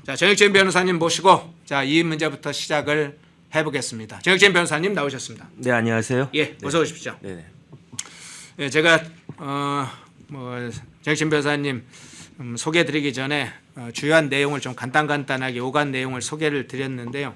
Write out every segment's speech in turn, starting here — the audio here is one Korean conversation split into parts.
자, 정혁진 변호사님 모시고 자, 이 문제부터 시작을 해보겠습니다. 정혁진 변호사님 나오셨습니다. 네, 안녕하세요. 예, 어서 오십시오. 네. 예, 제가 정혁진 변호사님 소개드리기 전에 주요한 내용을 좀 간단하게 오간 내용을 소개를 드렸는데요.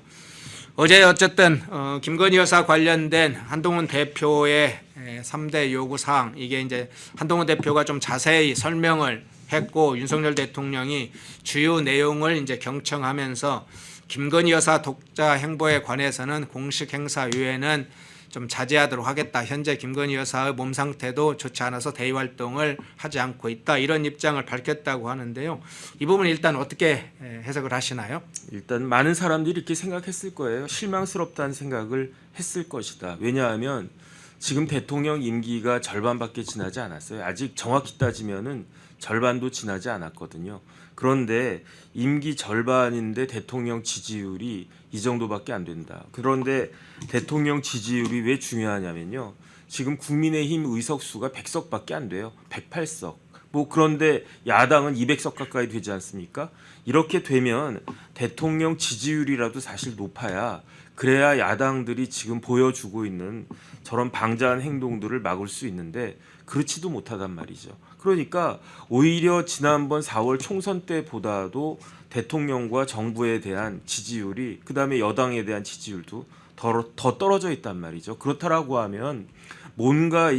어제 어쨌든 김건희 여사 관련된 한동훈 대표의 3대 요구 사항, 이게 이제 한동훈 대표가 좀 자세히 설명을 했고 윤석열 대통령이 주요 내용을 이제 경청하면서 김건희 여사 독자 행보에 관해서는 공식 행사 이외에는 좀 자제하도록 하겠다. 현재 김건희 여사의 몸 상태도 좋지 않아서 대의 활동을 하지 않고 있다. 이런 입장을 밝혔다고 하는데요. 이 부분 일단 어떻게 해석을 하시나요? 일단 많은 사람들이 이렇게 생각했을 거예요. 실망스럽다는 생각을 했을 것이다. 왜냐하면 지금 대통령 임기가 절반밖에 지나지 않았어요. 아직 정확히 따지면은 절반도 지나지 않았거든요. 그런데 임기 절반인데 대통령 지지율이 이 정도밖에 안 된다. 그런데 대통령 지지율이 왜 중요하냐면요. 지금 국민의힘 의석수가 100석밖에 안 돼요. 108석. 그런데 야당은 200석 가까이 되지 않습니까? 이렇게 되면 대통령 지지율이라도 사실 높아야, 그래야 야당들이 지금 보여주고 있는 저런 방자한 행동들을 막을 수 있는데 그렇지도 못하단 말이죠. 그러니까 오히려 지난번 4월 총선 때보다도 대통령과 정부에 대한 지지율이, 그다음에 여당에 대한 지지율도 더 떨어져 있단 말이죠. 그렇다라고 하면 뭔가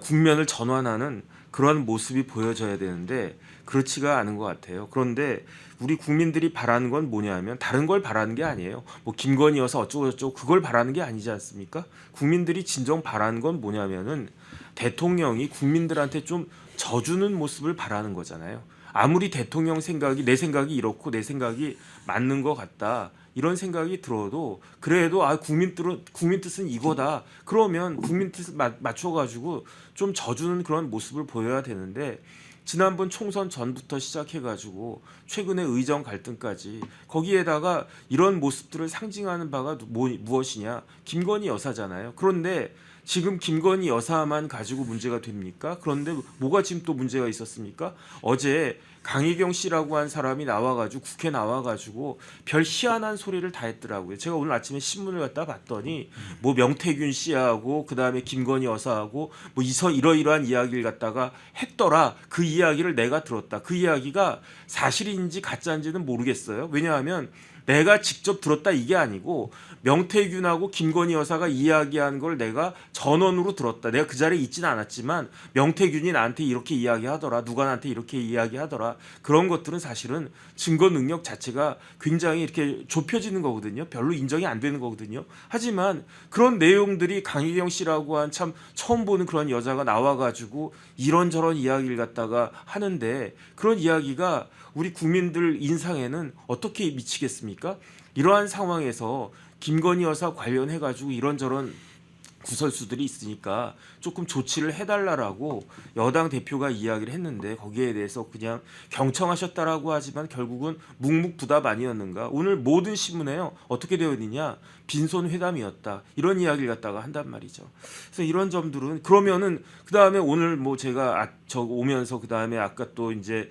국면을 전환하는 그런 모습이 보여져야 되는데 그렇지가 않은 것 같아요. 그런데 우리 국민들이 바라는 건 뭐냐면 다른 걸 바라는 게 아니에요. 김건희 여사 어쩌고 그걸 바라는 게 아니지 않습니까? 국민들이 진정 바라는 건 뭐냐면은 대통령이 국민들한테 좀 져주는 모습을 바라는 거잖아요. 아무리 대통령 생각이, 내 생각이 이렇고 내 생각이 맞는 것 같다, 이런 생각이 들어도 그래도 국민 뜻은 이거다. 그러면 국민 뜻을 맞춰가지고 좀 져주는 그런 모습을 보여야 되는데, 지난번 총선 전부터 시작해가지고 최근의 의정 갈등까지 거기에다가 이런 모습들을 상징하는 바가 무엇이냐? 김건희 여사잖아요. 그런데 지금 김건희 여사만 가지고 문제가 됩니까? 그런데 뭐가 지금 또 문제가 있었습니까? 어제 강혜경 씨라고 한 사람이 나와가지고 국회 나와가지고 별 희한한 소리를 다 했더라고요. 제가 오늘 아침에 신문을 갖다 봤더니 명태균 씨하고 그다음에 김건희 여사하고 이러이러한 이야기를 갖다가 했더라. 그 이야기를 내가 들었다. 그 이야기가 사실인지 가짜인지는 모르겠어요. 왜냐하면 내가 직접 들었다 이게 아니고 명태균하고 김건희 여사가 이야기한 걸 내가 전원으로 들었다. 내가 그 자리에 있지는 않았지만 명태균이 나한테 이렇게 이야기하더라. 누가 나한테 이렇게 이야기하더라. 그런 것들은 사실은 증거 능력 자체가 굉장히 이렇게 좁혀지는 거거든요. 별로 인정이 안 되는 거거든요. 하지만 그런 내용들이 강희경 씨라고 한 참 처음 보는 그런 여자가 나와가지고 이런저런 이야기를 갖다가 하는데, 그런 이야기가 우리 국민들 인상에는 어떻게 미치겠습니까? 이러한 상황에서 김건희 여사 관련해가지고 이런저런 구설수들이 있으니까 조금 조치를 해달라고 여당 대표가 이야기를 했는데, 거기에 대해서 그냥 경청하셨다라고 하지만 결국은 묵묵부답 아니었는가? 오늘 모든 신문에요 어떻게 되어 있느냐? 빈손 회담이었다, 이런 이야기를 갖다가 한단 말이죠. 그래서 이런 점들은, 그러면은 그 다음에 오늘 제가 오면서 그 다음에 아까 또 이제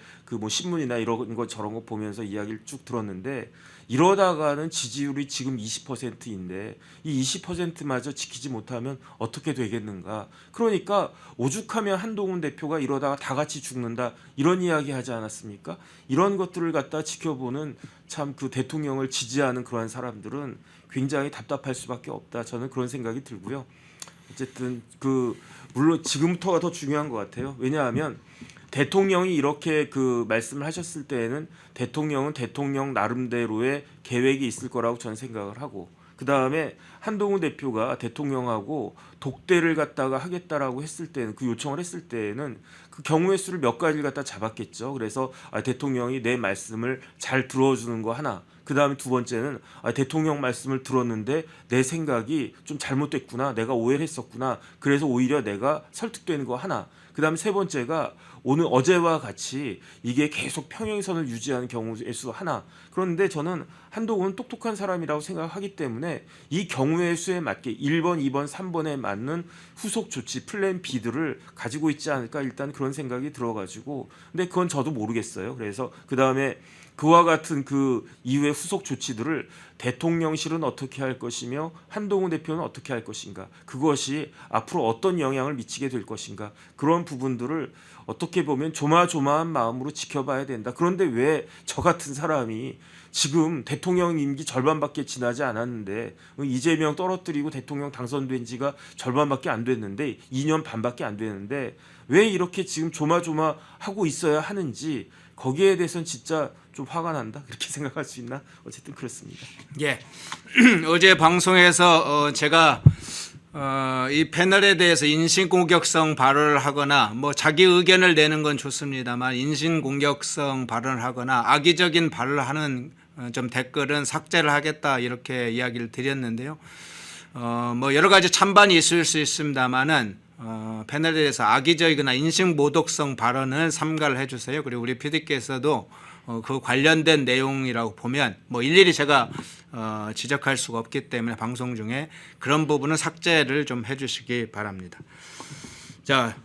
신문이나 이런 거 저런 거 보면서 이야기를 쭉 들었는데, 이러다가는 지지율이 지금 20%인데 이 20%마저 지키지 못하면 어떻게 되겠는가? 그러니까 오죽하면 한동훈 대표가 이러다가 다 같이 죽는다, 이런 이야기 하지 않았습니까? 이런 것들을 갖다 지켜보는 참 대통령을 지지하는 그러한 사람들은 굉장히 답답할 수밖에 없다, 저는 그런 생각이 들고요. 어쨌든 물론 지금부터가 더 중요한 것 같아요. 왜냐하면 대통령이 이렇게 말씀을 하셨을 때에는 대통령은 대통령 나름대로의 계획이 있을 거라고 저는 생각을 하고, 그 다음에 한동훈 대표가 대통령하고 독대를 갖다가 하겠다라고 했을 때는, 그 요청을 했을 때에는 그 경우의 수를 몇 가지를 갖다 잡았겠죠. 그래서 대통령이 내 말씀을 잘 들어주는 거 하나, 그 다음에 두 번째는 대통령 말씀을 들었는데 내 생각이 좀 잘못됐구나, 내가 오해를 했었구나, 그래서 오히려 내가 설득되는 거 하나, 그 다음에 세 번째가 어제와 같이 이게 계속 평행선을 유지하는 경우의 수 하나. 그런데 저는 한동훈은 똑똑한 사람이라고 생각하기 때문에 이 경우의 수에 맞게 1번, 2번, 3번에 맞는 후속 조치 플랜 B들을 가지고 있지 않을까, 일단 그런 생각이 들어가지고, 근데 그건 저도 모르겠어요. 그래서 그 다음에 그와 같은 그 이후의 후속 조치들을 대통령실은 어떻게 할 것이며 한동훈 대표는 어떻게 할 것인가, 그것이 앞으로 어떤 영향을 미치게 될 것인가, 그런 부분들을 어떻게 보면 조마조마한 마음으로 지켜봐야 된다. 그런데 왜 저 같은 사람이 지금 대통령 임기 절반밖에 지나지 않았는데, 이재명 떨어뜨리고 대통령 당선된 지가 절반밖에 안 됐는데, 2년 반밖에 안 됐는데 왜 이렇게 지금 조마조마하고 있어야 하는지, 거기에 대해서는 진짜 좀 화가 난다, 그렇게 생각할 수 있나? 어쨌든 그렇습니다. 예. 어제 방송에서 제가 이 패널에 대해서 인신공격성 발언을 하거나 뭐 자기 의견을 내는 건 좋습니다만 인신공격성 발언을 하거나 악의적인 발언을 하는 좀 댓글은 삭제를 하겠다, 이렇게 이야기를 드렸는데요. 뭐 여러 가지 찬반이 있을 수 있습니다만은 패널에 대해서 악의적이거나 인신모독성 발언을 삼가를 해주세요. 그리고 우리 PD께서도 그 관련된 내용이라고 보면 뭐 일일이 제가 지적할 수가 없기 때문에 방송 중에 그런 부분은 삭제를 좀 해주시기 바랍니다. 자,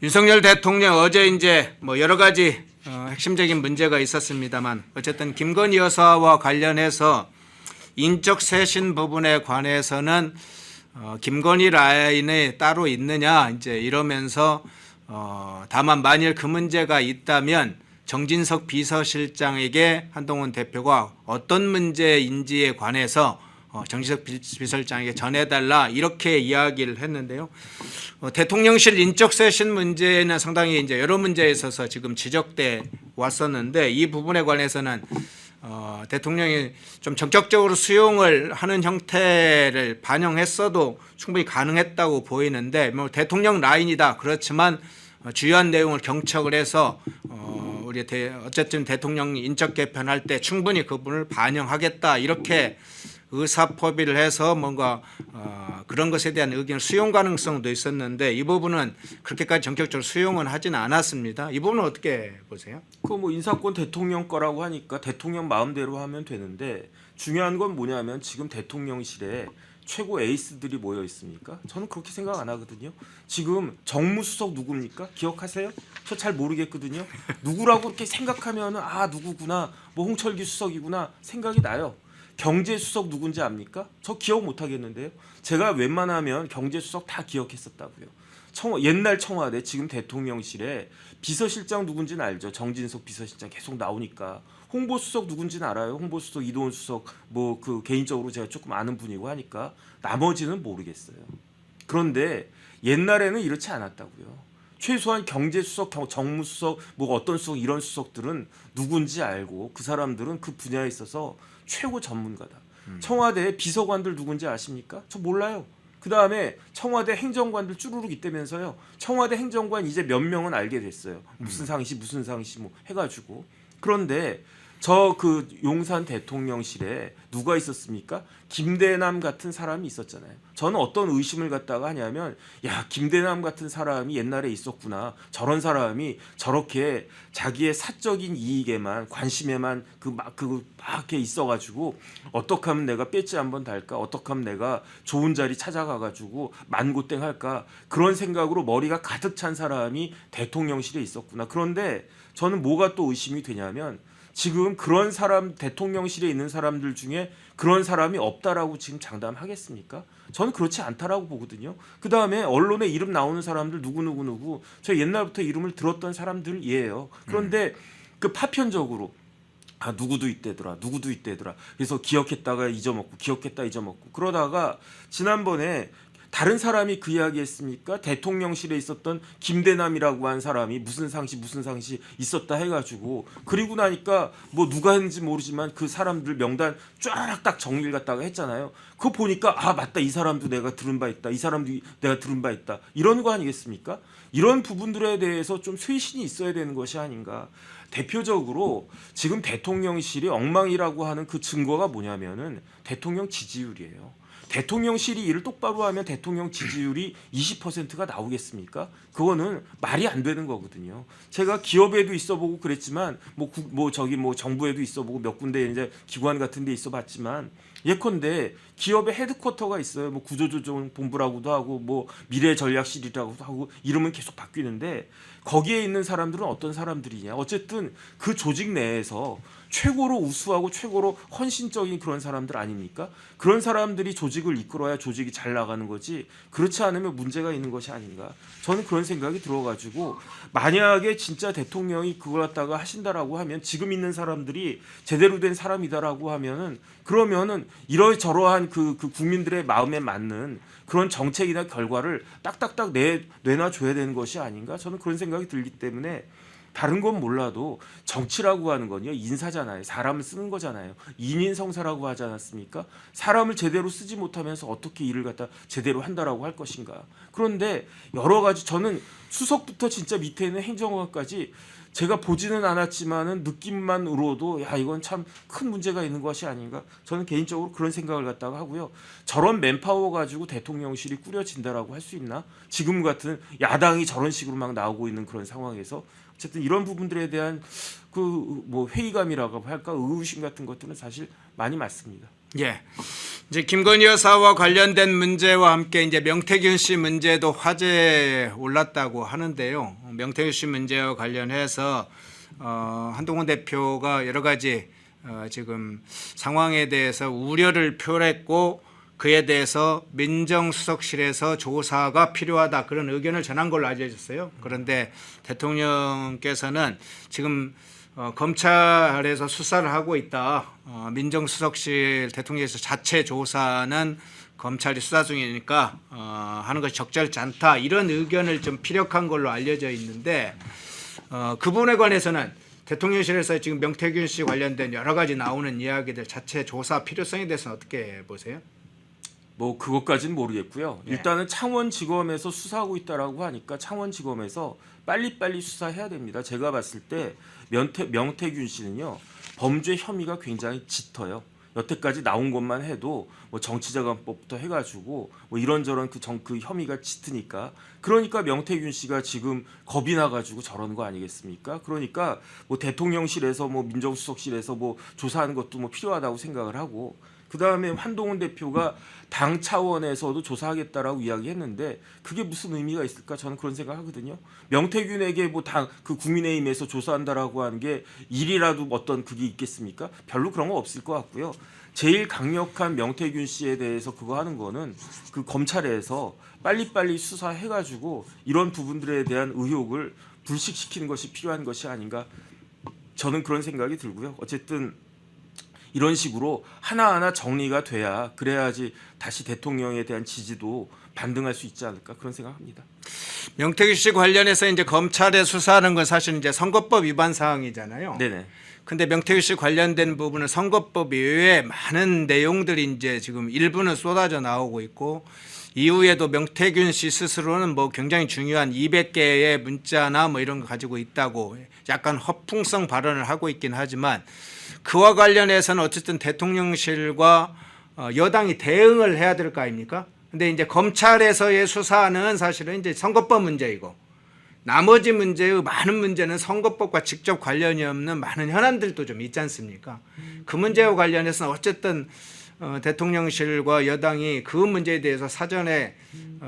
윤석열 대통령 어제 이제 뭐 여러 가지 핵심적인 문제가 있었습니다만 어쨌든 김건희 여사와 관련해서 인적 쇄신 부분에 관해서는 김건희 라인이 따로 있느냐 이제 이러면서 다만 만일 그 문제가 있다면 정진석 비서실장에게 한동훈 대표가 어떤 문제인지에 관해서 정진석 비서실장에게 전해달라, 이렇게 이야기를 했는데요. 대통령실 인적 쇄신 문제는 상당히 이제 여러 문제에 있어서 지금 지적돼 왔었는데 이 부분에 관해서는 대통령이 좀 적극적으로 수용을 하는 형태를 반영했어도 충분히 가능했다고 보이는데, 뭐 대통령 라인이다 그렇지만 주요한 내용을 경척을 해서 우리 어쨌든 대통령 인적 개편할 때 충분히 그 부분을 반영하겠다, 이렇게 의사포비를 해서 뭔가 그런 것에 대한 의견 수용 가능성도 있었는데 이 부분은 그렇게까지 전격적으로 수용은 하지는 않았습니다. 이 부분은 어떻게 보세요? 그 뭐 인사권 대통령 거라고 하니까 대통령 마음대로 하면 되는데, 중요한 건 뭐냐면 지금 대통령실에 최고 에이스들이 모여 있습니까? 저는 그렇게 생각 안 하거든요. 지금 정무수석 누굽니까? 기억하세요? 저 잘 모르겠거든요. 누구라고 이렇게 생각하면은 아 누구구나, 뭐 홍철기 수석이구나 생각이 나요. 경제수석 누군지 압니까? 저 기억 못 하겠는데요. 제가 웬만하면 경제수석 다 기억했었다고요. 옛날 청와대 지금 대통령실에 비서실장 누군지는 알죠. 정진석 비서실장 계속 나오니까. 홍보수석 누군지는 알아요. 홍보수석 이동훈 수석 뭐 그 개인적으로 제가 조금 아는 분이고 하니까 나머지는 모르겠어요. 그런데 옛날에는 이렇지 않았다고요. 최소한 경제수석, 정무수석, 뭐 어떤 수석 이런 수석들은 누군지 알고 그 사람들은 그 분야에 있어서 최고 전문가다. 청와대 비서관들 누군지 아십니까? 저 몰라요. 그 다음에 청와대 행정관들 쭈루룩 있다면서요. 청와대 행정관 이제 몇 명은 알게 됐어요. 무슨 상시 뭐 해가지고. 그런데 저 그 용산 대통령실에 누가 있었습니까? 김대남 같은 사람이 있었잖아요. 저는 어떤 의심을 갖다가 하냐면, 야 김대남 같은 사람이 옛날에 있었구나. 저런 사람이 저렇게 자기의 사적인 이익에만 관심에만 막 이렇게 있어가지고 어떻게 하면 내가 배지 한번 달까? 어떻게 하면 내가 좋은 자리 찾아가가지고 만고땡 할까? 그런 생각으로 머리가 가득 찬 사람이 대통령실에 있었구나. 그런데 저는 뭐가 또 의심이 되냐면, 지금 그런 사람 대통령실에 있는 사람들 중에 그런 사람이 없다라고 지금 장담하겠습니까? 저는 그렇지 않다라고 보거든요. 그 다음에 언론에 이름 나오는 사람들 누구 저 옛날부터 이름을 들었던 사람들이에요. 그런데 그 파편적으로 아 누구도 이때더라 그래서 기억했다가 잊어먹고 그러다가 지난번에 다른 사람이 그 이야기 했습니까? 대통령실에 있었던 김대남이라고 한 사람이 무슨 상시 있었다 해가지고, 그리고 나니까 뭐 누가 했는지 모르지만 그 사람들 명단 쫙 딱 정리를 갖다가 했잖아요. 그거 보니까 아 맞다, 이 사람도 내가 들은 바 있다, 이 사람도 내가 들은 바 있다, 이런 거 아니겠습니까? 이런 부분들에 대해서 좀 쇄신이 있어야 되는 것이 아닌가. 대표적으로 지금 대통령실이 엉망이라고 하는 그 증거가 뭐냐면은 대통령 지지율이에요. 대통령실이 일을 똑바로 하면 대통령 지지율이 20%가 나오겠습니까? 그거는 말이 안 되는 거거든요. 제가 기업에도 있어보고 그랬지만 뭐 정부에도 있어보고 몇 군데 이제 기관 같은 데 있어봤지만, 예컨대 기업의 헤드쿼터가 있어요. 뭐 구조조정본부라고도 하고 뭐 미래전략실이라고도 하고 이름은 계속 바뀌는데 거기에 있는 사람들은 어떤 사람들이냐. 어쨌든 그 조직 내에서 최고로 우수하고 최고로 헌신적인 그런 사람들 아닙니까? 그런 사람들이 조직을 이끌어야 조직이 잘 나가는 거지. 그렇지 않으면 문제가 있는 것이 아닌가. 저는 그런 생각이 들어가지고 만약에 진짜 대통령이 그걸 갖다가 하신다라고 하면 지금 있는 사람들이 제대로 된 사람이다라고 하면은 그러면은 이러저러한 그 국민들의 마음에 맞는 그런 정책이나 결과를 딱딱딱 내놔줘야 되는 것이 아닌가. 저는 그런 생각이 들기 때문에 다른 건 몰라도 정치라고 하는 건요 인사잖아요. 사람을 쓰는 거잖아요. 인인성사라고 하지 않았습니까? 사람을 제대로 쓰지 못하면서 어떻게 일을 갖다 제대로 한다라고 할 것인가. 그런데 여러 가지 저는 수석부터 진짜 밑에 있는 행정관까지 제가 보지는 않았지만은 느낌만으로도 야 이건 참 큰 문제가 있는 것이 아닌가. 저는 개인적으로 그런 생각을 갖다가 하고요. 저런 맨파워 가지고 대통령실이 꾸려진다라고 할 수 있나? 지금 같은 야당이 저런 식으로 막 나오고 있는 그런 상황에서 어쨌든 이런 부분들에 대한 그 뭐 회의감이라고 할까 의구심 같은 것들은 사실 많이 많습니다. 예. 이제 김건희 여사와 관련된 문제와 함께 이제 명태균 씨 문제도 화제에 올랐다고 하는데요. 명태균 씨 문제와 관련해서 한동훈 대표가 여러 가지 지금 상황에 대해서 우려를 표했고 그에 대해서 민정수석실에서 조사가 필요하다 그런 의견을 전한 걸로 알려졌어요. 그런데 대통령께서는 지금 검찰에서 수사를 하고 있다. 민정수석실 대통령께서 자체 조사는 검찰이 수사 중이니까 하는 것이 적절치 않다. 이런 의견을 좀 피력한 걸로 알려져 있는데 그 부분에 관해서는 대통령실에서 지금 명태균 씨 관련된 여러 가지 나오는 이야기들 자체 조사 필요성에 대해서는 어떻게 보세요? 뭐 그것까지는 모르겠고요. 네. 일단은 창원지검에서 수사하고 있다라고 하니까 창원지검에서 빨리빨리 수사해야 됩니다. 제가 봤을 때 명태균 씨는요. 범죄 혐의가 굉장히 짙어요. 여태까지 나온 것만 해도 뭐 정치자금법부터 해가지고 뭐 이런저런 그 혐의가 짙으니까 그러니까 명태균 씨가 지금 겁이 나가지고 저러는 거 아니겠습니까? 그러니까 뭐 대통령실에서 뭐 민정수석실에서 뭐 조사하는 것도 뭐 필요하다고 생각을 하고 그 다음에 한동훈 대표가 당 차원에서도 조사하겠다라고 이야기했는데 그게 무슨 의미가 있을까? 저는 그런 생각하거든요. 명태균에게 뭐 당 그 국민의힘에서 조사한다라고 하는 게 일이라도 어떤 그게 있겠습니까? 별로 그런 거 없을 것 같고요. 제일 강력한 명태균 씨에 대해서 그거 하는 거는 그 검찰에서 빨리빨리 수사해가지고 이런 부분들에 대한 의혹을 불식시키는 것이 필요한 것이 아닌가. 저는 그런 생각이 들고요. 어쨌든. 이런 식으로 하나하나 정리가 돼야 그래야지 다시 대통령에 대한 지지도 반등할 수 있지 않을까 그런 생각합니다. 명태균 씨 관련해서 이제 검찰에 수사하는 건 사실 이제 선거법 위반 사항이잖아요. 네네. 근데 명태균 씨 관련된 부분은 선거법 이외에 많은 내용들이 이제 지금 일부는 쏟아져 나오고 있고 이후에도 명태균 씨 스스로는 뭐 굉장히 중요한 200개의 문자나 뭐 이런 거 가지고 있다고 약간 허풍성 발언을 하고 있긴 하지만 그와 관련해서는 어쨌든 대통령실과 여당이 대응을 해야 될 거 아닙니까? 근데 이제 검찰에서의 수사는 사실은 이제 선거법 문제이고 나머지 문제의 많은 문제는 선거법과 직접 관련이 없는 많은 현안들도 좀 있지 않습니까? 그 문제와 관련해서는 어쨌든 대통령실과 여당이 그 문제에 대해서 사전에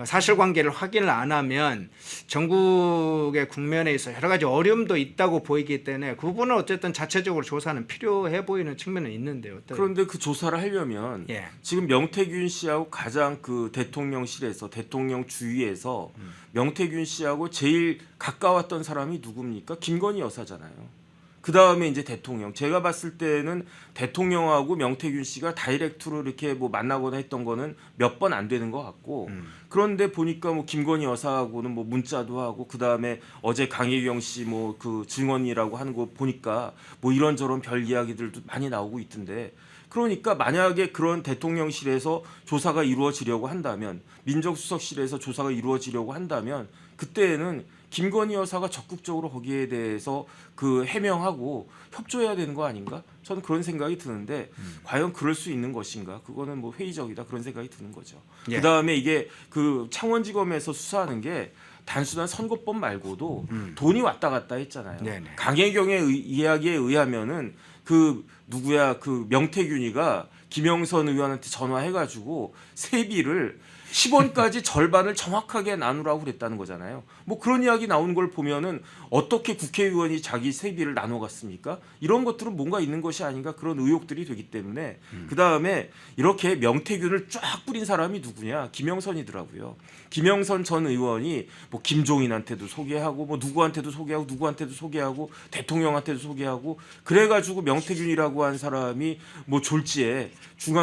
사실관계를 확인을 안 하면 전국의 국면에 있어 여러 가지 어려움도 있다고 보이기 때문에 그 부분은 어쨌든 자체적으로 조사는 필요해 보이는 측면은 있는데요. 어때요? 그런데 그 조사를 하려면 예. 지금 명태균 씨하고 가장 그 대통령실에서 대통령 주위에서 명태균 씨하고 제일 가까웠던 사람이 누굽니까? 김건희 여사잖아요. 그 다음에 이제 대통령. 제가 봤을 때는 대통령하고 명태균 씨가 다이렉트로 이렇게 뭐 만나거나 했던 거는 몇 번 안 되는 것 같고 그런데 보니까 뭐 김건희 여사하고는 뭐 문자도 하고 그 다음에 어제 강혜경 씨 뭐 그 증언이라고 하는 거 보니까 뭐 이런저런 별 이야기들도 많이 나오고 있던데 그러니까 만약에 그런 대통령실에서 조사가 이루어지려고 한다면 민정수석실에서 조사가 이루어지려고 한다면 그때에는 김건희 여사가 적극적으로 거기에 대해서 그 해명하고 협조해야 되는 거 아닌가? 저는 그런 생각이 드는데 과연 그럴 수 있는 것인가? 그거는 뭐 회의적이다 그런 생각이 드는 거죠. 예. 그다음에 이게 그 창원지검에서 수사하는 게 단순한 선거법 말고도 돈이 왔다 갔다 했잖아요. 네네. 강혜경의 이야기에 의하면은 그 누구야 그 명태균이가 김영선 의원한테 전화해가지고 세비를 10원까지 절반을 정확하게 나누라고 그랬다는 거잖아요. 뭐 그런 이야기 나오는 걸 보면은 어떻게 국회의원이 자기 세비를 나눠갔습니까? 이런 것들은 뭔가 있는 것이 아닌가 그런 의혹들이 되기 때문에 그 다음에 이렇게 명태균을 쫙 뿌린 사람이 누구냐? 김영선이더라고요. 김영선 전 의원이 뭐 김종인한테도 소개하고 뭐 누구한테도 소개하고 누구한테도 소개하고 대통령한테도 소개하고 그래가지고 명태균이라고 한 사람이 뭐 졸지에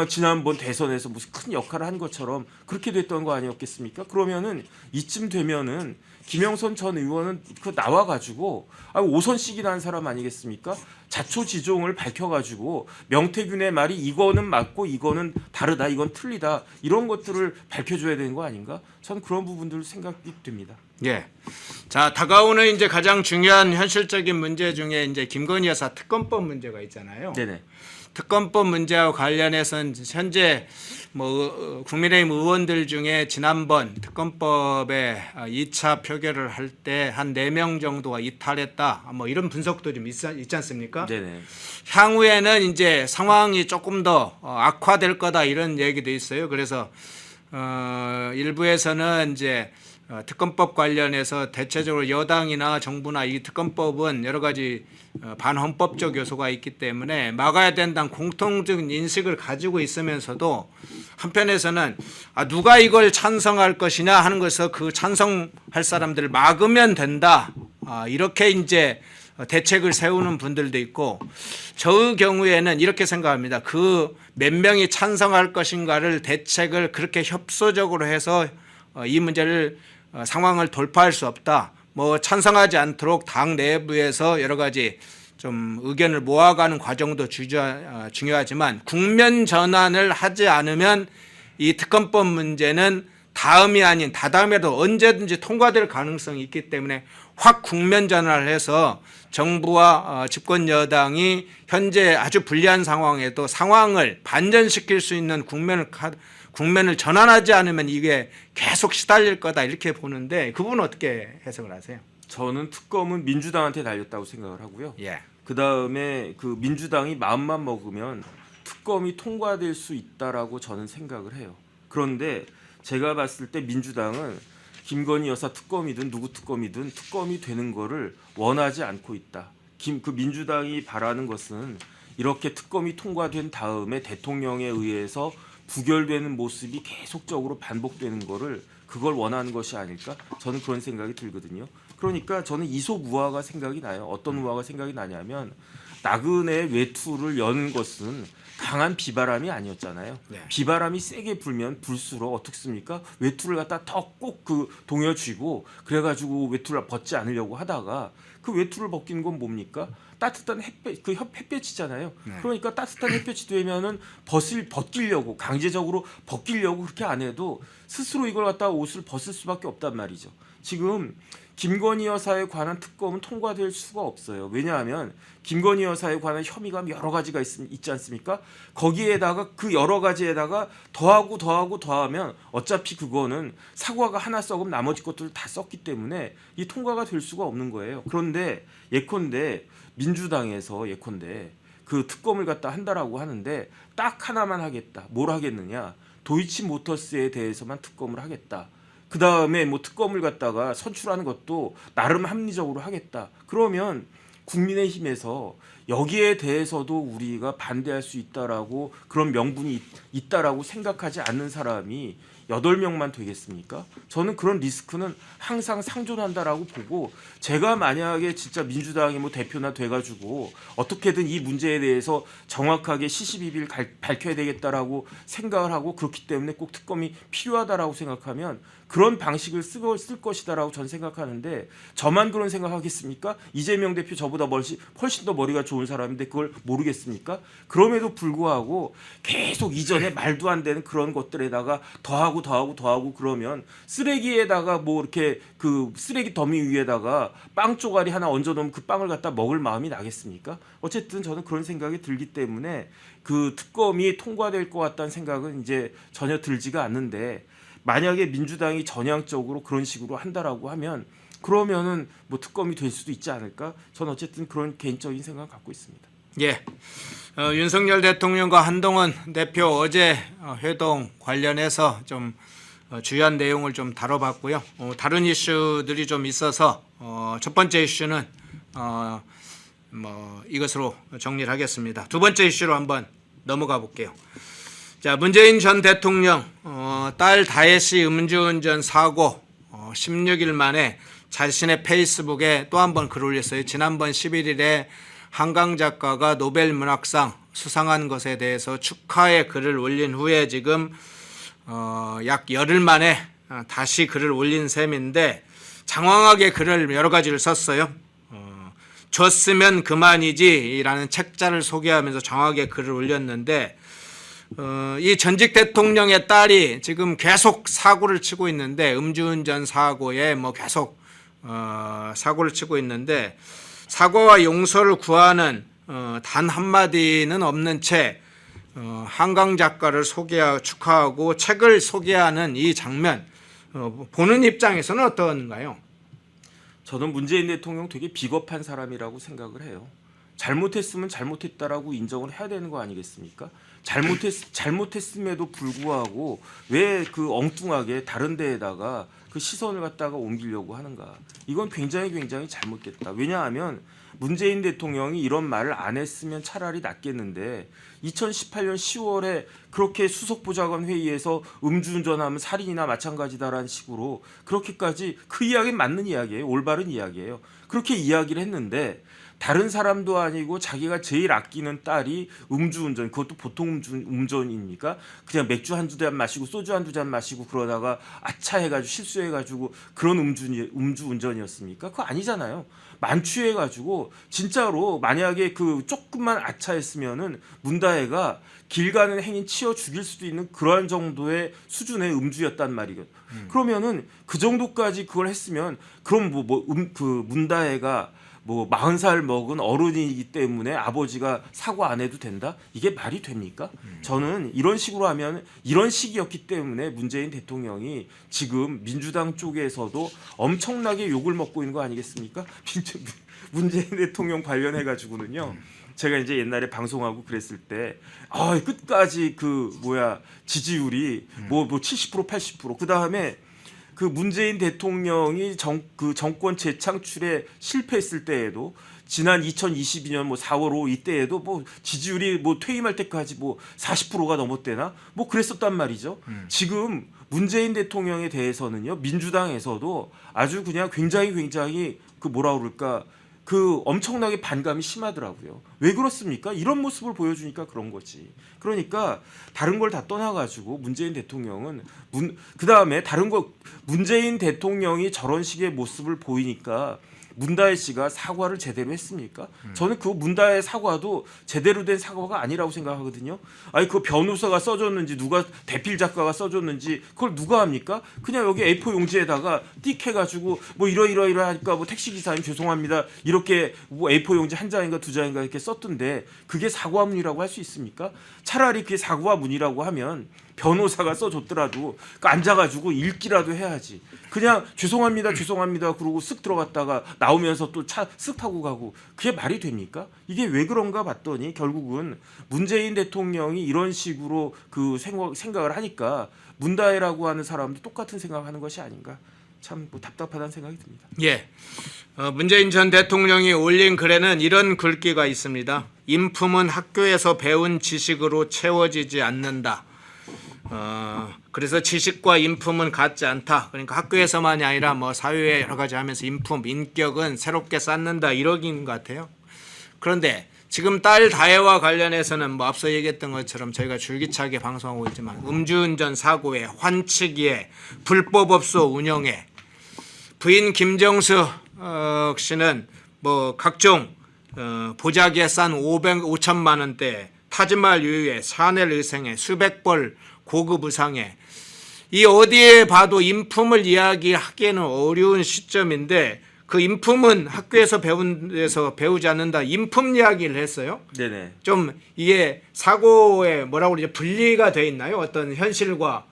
지난번 대선에서 무슨 큰 역할을 한 것처럼 그렇게 됐던 거 아니었겠습니까? 그러면은 이쯤 되면은 김영선 전 의원은 그 나와가지고 5선씩이나 한 사람 아니겠습니까? 자초지종을 밝혀가지고 명태균의 말이 이거는 맞고 이거는 다르다, 이건 틀리다 이런 것들을 밝혀줘야 되는 거 아닌가? 저는 그런 부분들 생각이 됩니다. 예. 자, 다가오는 이제 가장 중요한 현실적인 문제 중에 이제 김건희 여사 특검법 문제가 있잖아요. 네네. 특검법 문제와 관련해서는 현재 뭐 국민의힘 의원들 중에 지난번 특검법에 2차 표결을 할 때 한 4명 정도가 이탈했다. 뭐 이런 분석도 좀 있지 않습니까? 네네. 향후에는 이제 상황이 조금 더 악화될 거다 이런 얘기도 있어요. 그래서 일부에서는 이제 특검법 관련해서 대체적으로 여당이나 정부나 이 특검법은 여러 가지 반헌법적 요소가 있기 때문에 막아야 된다는 공통적인 인식을 가지고 있으면서도 한편에서는 누가 이걸 찬성할 것이냐 하는 것에서 그 찬성할 사람들을 막으면 된다. 이렇게 이제 대책을 세우는 분들도 있고 저의 경우에는 이렇게 생각합니다. 그 몇 명이 찬성할 것인가를 대책을 그렇게 협소적으로 해서 이 문제를 상황을 돌파할 수 없다. 뭐 찬성하지 않도록 당 내부에서 여러 가지 좀 의견을 모아가는 과정도 중요하지만 국면 전환을 하지 않으면 이 특검법 문제는 다음이 아닌 다다음에도 언제든지 통과될 가능성이 있기 때문에 확 국면 전환을 해서 정부와 집권 여당이 현재 아주 불리한 상황에도 상황을 반전시킬 수 있는 국면을 전환하지 않으면 이게 계속 시달릴 거다 이렇게 보는데 그분은 어떻게 해석을 하세요? 저는 특검은 민주당한테 달렸다고 생각을 하고요. 예. 그 다음에 그 민주당이 마음만 먹으면 특검이 통과될 수 있다라고 저는 생각을 해요. 그런데 제가 봤을 때 민주당은 김건희 여사 특검이든 누구 특검이든 특검이 되는 거를 원하지 않고 있다. 그 민주당이 바라는 것은 이렇게 특검이 통과된 다음에 대통령에 의해서 부결되는 모습이 계속적으로 반복되는 거를 그걸 원하는 것이 아닐까? 저는 그런 생각이 들거든요. 그러니까 저는 이소무화가 생각이 나요. 어떤 우화가 생각이 나냐면 나그네 외투를 여는 것은 강한 비바람이 아니었잖아요. 네. 비바람이 세게 불면 불수록 어떻습니까? 외투를 갖다 더 꼭 그 동여 쥐고 그래가지고 외투를 벗지 않으려고 하다가 그 외투를 벗긴 건 뭡니까? 따뜻한 햇볕이잖아요. 네. 그러니까 따뜻한 햇볕이 되면은 벗기려고 강제적으로 벗기려고 그렇게 안 해도 스스로 이걸 갖다 옷을 벗을 수밖에 없단 말이죠. 지금 김건희 여사에 관한 특검은 통과될 수가 없어요. 왜냐하면 김건희 여사에 관한 혐의가 여러 가지가 있지 않습니까? 거기에다가 그 여러 가지에다가 더하면 어차피 그거는 사과가 하나 썩으면 나머지 것들을 다 썩기 때문에 이 통과가 될 수가 없는 거예요. 그런데 예컨대 민주당에서 그 특검을 갖다 한다라고 하는데 딱 하나만 하겠다. 뭘 하겠느냐? 도이치모터스에 대해서만 특검을 하겠다. 그 다음에 뭐 특검을 갖다가 선출하는 것도 나름 합리적으로 하겠다. 그러면 국민의힘에서 여기에 대해서도 우리가 반대할 수 있다라고 그런 명분이 있다라고 생각하지 않는 사람이 8명만 되겠습니까? 저는 그런 리스크는 항상 상존한다라고 보고 제가 만약에 진짜 민주당이 뭐 대표나 돼가지고 어떻게든 이 문제에 대해서 정확하게 시시비비를 밝혀야 되겠다라고 생각을 하고 그렇기 때문에 꼭 특검이 필요하다라고 생각하면 그런 방식을 쓸 것이다라고 전 생각하는데 저만 그런 생각하겠습니까? 이재명 대표 저보다 훨씬 더 머리가 좋은 사람인데 그걸 모르겠습니까? 그럼에도 불구하고 계속 이전에 말도 안 되는 그런 것들에다가 더하고 그러면 쓰레기에다가 뭐 이렇게 그 쓰레기 더미 위에다가 빵 쪼가리 하나 얹어놓으면 그 빵을 갖다 먹을 마음이 나겠습니까? 어쨌든 저는 그런 생각이 들기 때문에 그 특검이 통과될 것 같다는 생각은 이제 전혀 들지가 않는데 만약에 민주당이 전향적으로 그런 식으로 한다라고 하면 그러면은 뭐 특검이 될 수도 있지 않을까? 전 어쨌든 그런 개인적인 생각을 갖고 있습니다. 예. 윤석열 대통령과 한동훈 대표 어제 회동 관련해서 좀 주요한 내용을 좀 다뤄봤고요. 다른 이슈들이 좀 있어서 첫 번째 이슈는 이것으로 정리를 하겠습니다. 두 번째 이슈로 한번 넘어가 볼게요. 자, 문재인 전 대통령 딸 다혜씨 음주운전 사고 16일 만에 자신의 페이스북에 또 한 번 글을 올렸어요. 지난번 11일에 한강 작가가 노벨 문학상 수상한 것에 대해서 축하의 글을 올린 후에 지금 약 열흘 만에 다시 글을 올린 셈인데 장황하게 글을 여러 가지를 썼어요. 줬으면 그만이지라는 책자를 소개하면서 장황하게 글을 올렸는데 이 전직 대통령의 딸이 지금 계속 사고를 치고 있는데 음주운전 사고에 계속 사고를 치고 있는데 사과와 용서를 구하는 단 한마디는 없는 채 한강 작가를 소개하고 축하하고 책을 소개하는 이 장면 보는 입장에서는 어떤가요? 저는 문재인 대통령 되게 비겁한 사람이라고 생각을 해요. 잘못했으면 잘못했다라고 인정을 해야 되는 거 아니겠습니까? 잘못했음에도 불구하고 왜 그 엉뚱하게 다른 데에다가 그 시선을 갖다가 옮기려고 하는가? 이건 굉장히 잘못됐다. 왜냐하면 문재인 대통령이 이런 말을 안 했으면 차라리 낫겠는데 2018년 10월에 그렇게 수석보좌관 회의에서 음주운전하면 살인이나 마찬가지다라는 식으로 그렇게까지 그 이야기는 맞는 이야기예요. 올바른 이야기예요. 그렇게 이야기를 했는데 다른 사람도 아니고 자기가 제일 아끼는 딸이 음주운전, 그것도 보통 음주운전입니까? 그냥 맥주 한두 잔 마시고 소주 한두 잔 마시고 그러다가 아차 해가지고 실수해가지고 그런 음주운전이었습니까? 그거 아니잖아요. 만취해가지고 진짜로 만약에 그 조금만 아차했으면은 문다혜가 길 가는 행인 치어 죽일 수도 있는 그러한 정도의 수준의 음주였단 말이거든. 그러면은 그 정도까지 그걸 했으면 그럼 그 문다혜가 40살 먹은 어른이기 때문에 아버지가 사과 안 해도 된다? 이게 말이 됩니까? 저는 이런 식으로 하면 이런 식이었기 때문에 문재인 대통령이 지금 민주당 쪽에서도 엄청나게 욕을 먹고 있는 거 아니겠습니까? 문재인 대통령 관련해 가지고는요. 제가 이제 옛날에 방송하고 그랬을 때 끝까지 지지율이 70% 80% 그다음에 그 문재인 대통령이 정권 재창출에 실패했을 때에도 지난 2022년 4월 5 이때에도 지지율이 퇴임할 때까지 40%가 넘었대나 그랬었단 말이죠. 지금 문재인 대통령에 대해서는요 민주당에서도 아주 그냥 굉장히 그 엄청나게 반감이 심하더라고요. 왜 그렇습니까? 이런 모습을 보여주니까 그런 거지. 그러니까 다른 걸 다 떠나가지고 문재인 대통령은 그다음에 문재인 대통령이 저런 식의 모습을 보이니까 문다혜 씨가 사과를 제대로 했습니까? 저는 그 문다혜 사과도 제대로 된 사과가 아니라고 생각하거든요. 그 변호사가 써줬는지 누가 대필 작가가 써줬는지 그걸 누가 합니까? 그냥 여기 A4 용지에다가 띡 해가지고 이러하니까 택시기사님 죄송합니다. 이렇게 A4 용지 한 장인가 두 장인가 이렇게 썼던데 그게 사과문이라고 할 수 있습니까? 차라리 그게 사과문이라고 하면 변호사가 써줬더라도 앉아가지고 읽기라도 해야지. 그냥 죄송합니다 그러고 쓱 들어갔다가 나오면서 또 차 쓱 타고 가고 그게 말이 됩니까? 이게 왜 그런가 봤더니 결국은 문재인 대통령이 이런 식으로 그 생각을 하니까 문다혜라고 하는 사람도 똑같은 생각하는 것이 아닌가. 참 답답하다는 생각이 듭니다. 예, 문재인 전 대통령이 올린 글에는 이런 글귀가 있습니다. 인품은 학교에서 배운 지식으로 채워지지 않는다. 그래서 지식과 인품은 같지 않다. 그러니까 학교에서만이 아니라 사회에 여러 가지 하면서 인품, 인격은 새롭게 쌓는다 이런 것 같아요. 그런데 지금 딸 다혜와 관련해서는 앞서 얘기했던 것처럼 저희가 줄기차게 방송하고 있지만 음주운전 사고에 환치기에 불법업소 운영에 부인 김정숙 씨는 각종 보자기에 싼 5천만 원대 타지말 유유에 샤넬 의상에 수백 벌 고급 의상에 이 어디에 봐도 인품을 이야기하기에는 어려운 시점인데 그 인품은 학교에서 배우지 않는다. 인품 이야기를 했어요. 네네. 좀 이게 사고에 분리가 돼 있나요? 어떤 현실과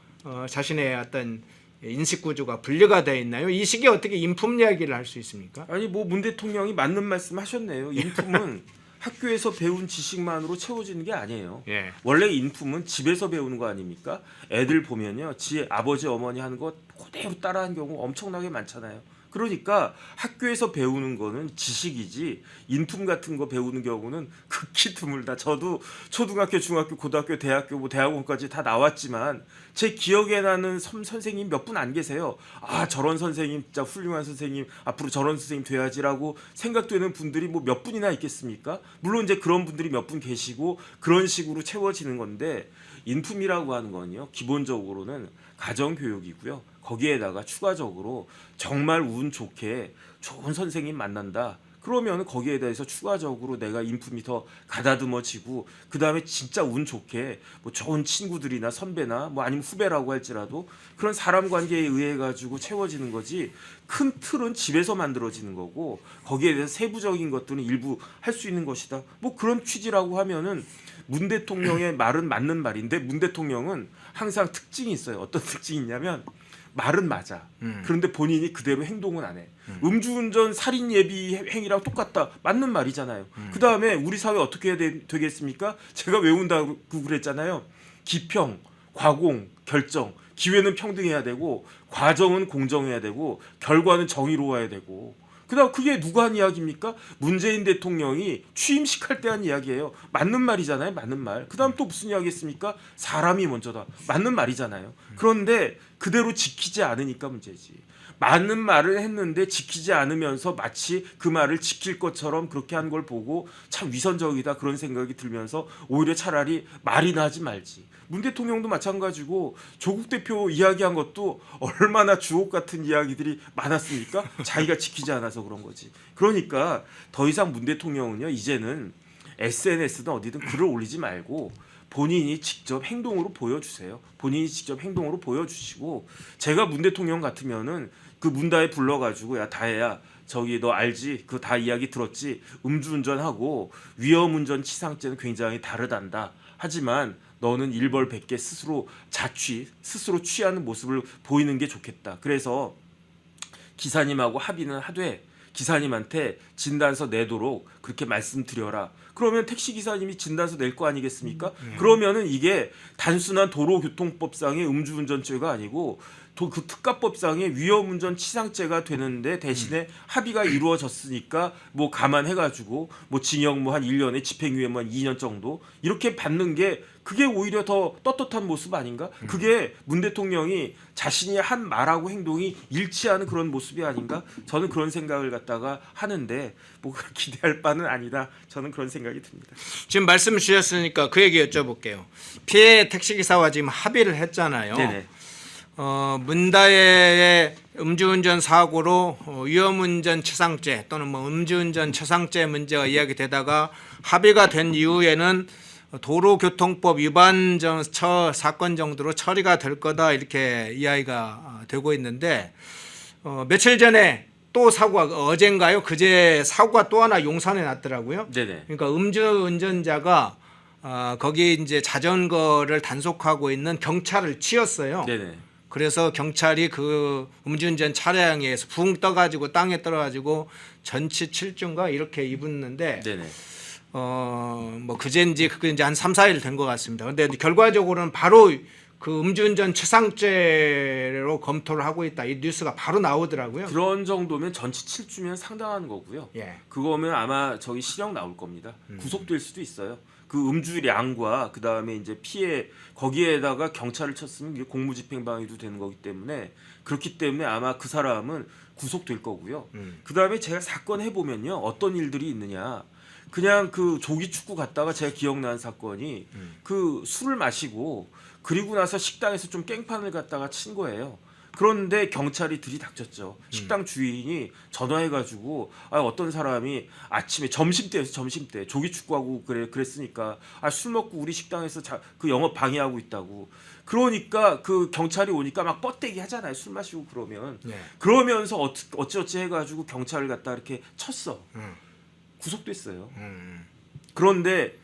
자신의 어떤 인식 구조가 분리가 돼 있나요? 이 시기에 어떻게 인품 이야기를 할 수 있습니까? 아니 문 대통령이 맞는 말씀 하셨네요. 인품은 학교에서 배운 지식만으로 채워지는 게 아니에요. 예. 원래 인품은 집에서 배우는 거 아닙니까? 애들 보면요, 지 아버지 어머니 하는 거 그대로 따라하는 경우 엄청나게 많잖아요. 그러니까 학교에서 배우는 거는 지식이지 인품 같은 거 배우는 경우는 극히 드물다. 저도 초등학교, 중학교, 고등학교, 대학교, 뭐 대학원까지 다 나왔지만 제 기억에 나는 선생님 몇 분 안 계세요. 아, 저런 선생님 진짜 훌륭한 선생님, 앞으로 저런 선생님 돼야지라고 생각되는 분들이 뭐 몇 분이나 있겠습니까? 물론 이제 그런 분들이 몇 분 계시고 그런 식으로 채워지는 건데, 인품이라고 하는 건요, 기본적으로는 가정교육이고요. 거기에다가 추가적으로 정말 운 좋게 좋은 선생님 만난다. 그러면 거기에 대해서 추가적으로 내가 인품이 더 가다듬어지고, 그 다음에 진짜 운 좋게 뭐 좋은 친구들이나 선배나 뭐 아니면 후배라고 할지라도 그런 사람 관계에 의해 가지고 채워지는 거지, 큰 틀은 집에서 만들어지는 거고 거기에 대해서 세부적인 것들은 일부 할 수 있는 것이다. 뭐 그런 취지라고 하면은 문 대통령의 말은 맞는 말인데, 문 대통령은 항상 특징이 있어요. 어떤 특징이 있냐면 말은 맞아. 그런데 본인이 그대로 행동은 안 해. 음주운전 살인 예비 행위랑 똑같다. 맞는 말이잖아요. 그 다음에 우리 사회 어떻게 해야 되겠습니까? 제가 외운다고 그랬잖아요. 기평, 과공, 결정. 기회는 평등해야 되고, 과정은 공정해야 되고, 결과는 정의로워야 되고. 그다음 그게 누가 한 이야기입니까? 문재인 대통령이 취임식 할 때 한 이야기예요. 맞는 말이잖아요. 맞는 말. 그다음 또 무슨 이야기했습니까? 사람이 먼저다. 맞는 말이잖아요. 그런데 그대로 지키지 않으니까 문제지. 맞는 말을 했는데 지키지 않으면서 마치 그 말을 지킬 것처럼 그렇게 한 걸 보고 참 위선적이다, 그런 생각이 들면서 오히려 차라리 말이나 하지 말지. 문 대통령도 마찬가지고 조국 대표 이야기한 것도 얼마나 주옥 같은 이야기들이 많았습니까? 자기가 지키지 않아서 그런 거지. 그러니까 더 이상 문 대통령은요, 이제는 SNS든 어디든 글을 올리지 말고 본인이 직접 행동으로 보여주세요. 본인이 직접 행동으로 보여주시고, 제가 문 대통령 같으면은 그 문다에 불러가지고, 야 다혜야, 저기 너 알지? 그 다 이야기 들었지? 음주운전하고 위험운전 치상죄는 굉장히 다르단다. 하지만 너는 일벌백계 스스로 스스로 취하는 모습을 보이는 게 좋겠다. 그래서 기사님하고 합의는 하되 기사님한테 진단서 내도록 그렇게 말씀드려라. 그러면 택시 기사님이 진단서 낼 거 아니겠습니까? 그러면은 이게 단순한 도로교통법상의 음주운전죄가 아니고 그 특가법상의 위험운전 치상죄가 되는데, 대신에 합의가 이루어졌으니까 뭐 감안해가지고 뭐 징역 뭐 한 1년에 집행유예 뭐 한 2년 정도 이렇게 받는 게, 그게 오히려 더 떳떳한 모습 아닌가? 그게 문 대통령이 자신이 한 말하고 행동이 일치하는 그런 모습이 아닌가? 저는 그런 생각을 갖다가 하는데, 뭐 기대할 바는 아니다. 저는 그런 생각이 듭니다. 지금 말씀 주셨으니까 그 얘기 여쭤볼게요. 피해 택시기사와 지금 합의를 했잖아요. 네네. 문다혜의 음주운전 사고로 위험운전 치상죄 또는 뭐 음주운전 치상죄 문제가 이야기되다가 합의가 된 이후에는 도로교통법 위반 사건 정도로 처리가 될 거다, 이렇게 이야기가 되고 있는데, 며칠 전에 또 사고가, 어젠가요? 그제 사고가 또 하나 용산에 났더라고요. 네네. 그러니까 음주운전자가 거기 이제 자전거를 단속하고 있는 경찰을 치었어요. 네네. 그래서 경찰이 그 음주운전 차량에 의해서 붕 떠가지고 땅에 떨어가지고 전치 7주인가 이렇게 입었는데, 네네. 뭐 그제인지 한 3, 4일 된 것 같습니다. 근데 결과적으로는 바로 그 음주운전 치상죄로 검토를 하고 있다, 이 뉴스가 바로 나오더라고요. 그런 정도면 전치 7주면 상당한 거고요. 예. 그거면 아마 저기 실형 나올 겁니다. 구속될 수도 있어요. 그 음주량과 그 다음에 이제 피해, 거기에다가 경찰을 쳤으면 이게 공무집행방해도 되는 거기 때문에, 그렇기 때문에 아마 그 사람은 구속될 거고요. 그 다음에 제가 사건 해보면요, 어떤 일들이 있느냐. 그냥 그 조기 축구 갔다가 제가 기억나는 사건이, 그 술을 마시고 그리고 나서 식당에서 좀 깽판을 갖다가 친 거예요. 그런데 경찰이 들이닥쳤죠. 식당 주인이 전화해가지고, 어떤 사람이 아침에 점심때였어, 점심때 조기 축구하고 그랬으니까 술 먹고 우리 식당에서 그 영업 방해하고 있다고. 그러니까 그 경찰이 오니까 막 뻗대기 하잖아요. 술 마시고 그러면. 네. 그러면서 어찌어찌 해가지고 경찰을 갖다 이렇게 쳤어. 구속됐어요. 그런데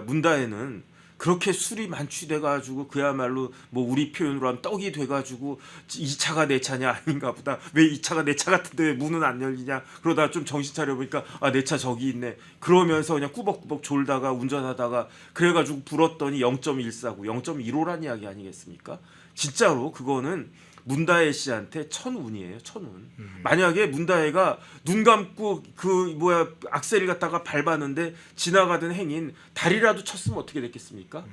문다혜는 그렇게 술이 만취돼가지고 그야말로 뭐 우리 표현으로 하면 떡이 돼가지고 이 차가 내 차냐 아닌가 보다. 왜 이 차가 내 차 같은데 왜 문은 안 열리냐. 그러다 좀 정신 차려보니까 아, 내 차 저기 있네. 그러면서 그냥 꾸벅꾸벅 졸다가 운전하다가 그래가지고 불었더니 0.149, 0.15란 이야기 아니겠습니까? 진짜로 그거는 문다혜 씨한테 천운이에요. 천운. 만약에 문다혜가 눈 감고 악셀을 갖다가 밟았는데 지나가던 행인 다리라도 쳤으면 어떻게 됐겠습니까?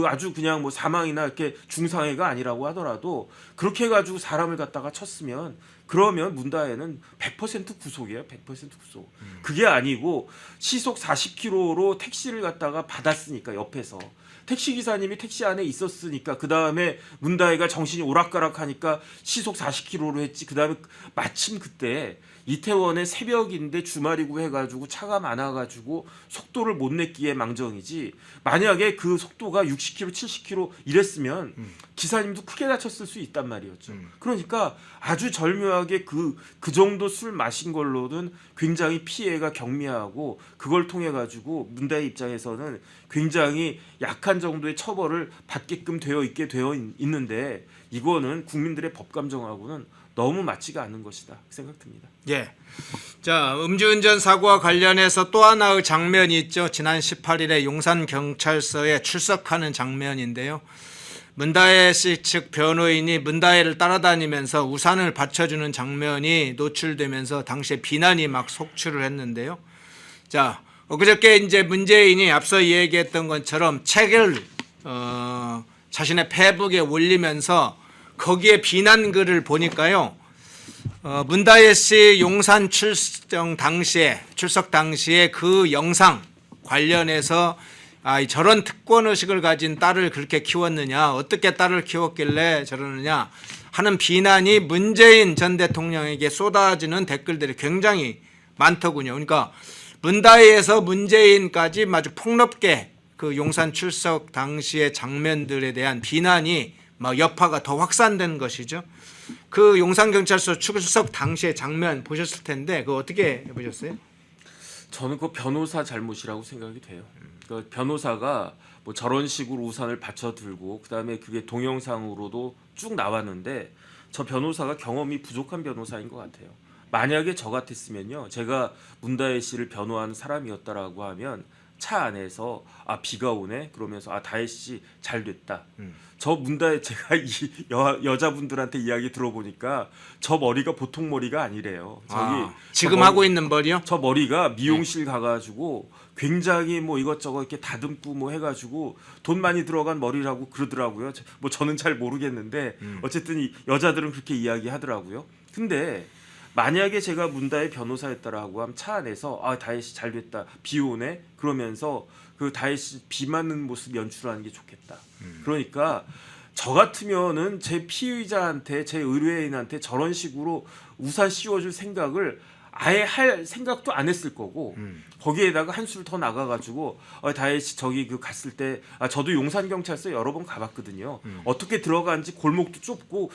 아주 그냥 뭐 사망이나 이렇게 중상해가 아니라고 하더라도 그렇게 해가지고 사람을 갖다가 쳤으면 그러면 문다혜는 100% 구속이에요. 100% 구속. 그게 아니고 시속 40km로 택시를 갖다가 받았으니까 옆에서. 택시 기사님이 택시 안에 있었으니까 그 다음에 문다혜가 정신이 오락가락하니까 시속 40km로 했지. 그 다음에 마침 그때 이태원의 새벽인데 주말이고 해가지고 차가 많아가지고 속도를 못 냈기에 망정이지. 만약에 그 속도가 60km, 70km 이랬으면 기사님도 크게 다쳤을 수 있단 말이었죠. 그러니까 아주 절묘하게 그 정도 술 마신 걸로는 굉장히 피해가 경미하고 그걸 통해 가지고 문다혜 입장에서는 굉장히 약한 정도의 처벌을 받게끔 되어 있는데 이거는 국민들의 법 감정하고는 너무 맞지가 않는 것이다 생각됩니다. 예. 자, 음주운전 사고와 관련해서 또 하나의 장면이 있죠. 지난 18일에 용산 경찰서에 출석하는 장면인데요. 문다혜 씨 측 변호인이 문다혜를 따라다니면서 우산을 받쳐주는 장면이 노출되면서 당시에 비난이 막 속출을 했는데요. 자, 그저께 이제 문재인이 앞서 얘기했던 것처럼 책을 자신의 페이북에 올리면서 거기에 비난 글을 보니까요. 문다혜 씨 용산 출석 당시에 그 영상 관련해서 저런 특권 의식을 가진 딸을 그렇게 키웠느냐, 어떻게 딸을 키웠길래 저러느냐 하는 비난이 문재인 전 대통령에게 쏟아지는 댓글들이 굉장히 많더군요. 그러니까 문다혜에서 문재인까지 아주 폭넓게 그 용산 출석 당시의 장면들에 대한 비난이 막 여파가 더 확산된 것이죠. 그 용산경찰서 출석 당시의 장면 보셨을 텐데 그거 어떻게 보셨어요? 저는 그 변호사 잘못이라고 생각이 돼요. 그 변호사가 뭐 저런 식으로 우산을 받쳐 들고 그다음에 그게 동영상으로도 쭉 나왔는데 저 변호사가 경험이 부족한 변호사인 것 같아요. 만약에 저 같았으면요, 제가 문다혜 씨를 변호하는 사람이었다라고 하면 차 안에서 비가 오네 그러면서 다혜 씨 잘 됐다. 저 문다혜 제가 이 여자분들한테 이야기 들어보니까 저 머리가 보통 머리가 아니래요. 지금 하고 있는 머리요? 저 머리가 미용실 가가지고 굉장히 뭐 이것저것 이렇게 다듬고 뭐 해가지고 돈 많이 들어간 머리라고 그러더라고요. 뭐 저는 잘 모르겠는데 어쨌든 이 여자들은 그렇게 이야기하더라고요. 근데 만약에 제가 문다혜 변호사였다라고 하면 차 안에서 다혜 씨 잘 됐다 비 오네 그러면서 그 다혜 씨 비 맞는 모습 연출하는 게 좋겠다. 그러니까 저 같으면은 제 피의자한테 제 의뢰인한테 저런 식으로 우산 씌워줄 생각을 아예 할 생각도 안 했을 거고 거기에다가 한술 더 나가가지고 다혜 씨 저기 그 갔을 때 저도 용산 경찰서 여러 번 가봤거든요. 어떻게 들어가는지 골목도 좁고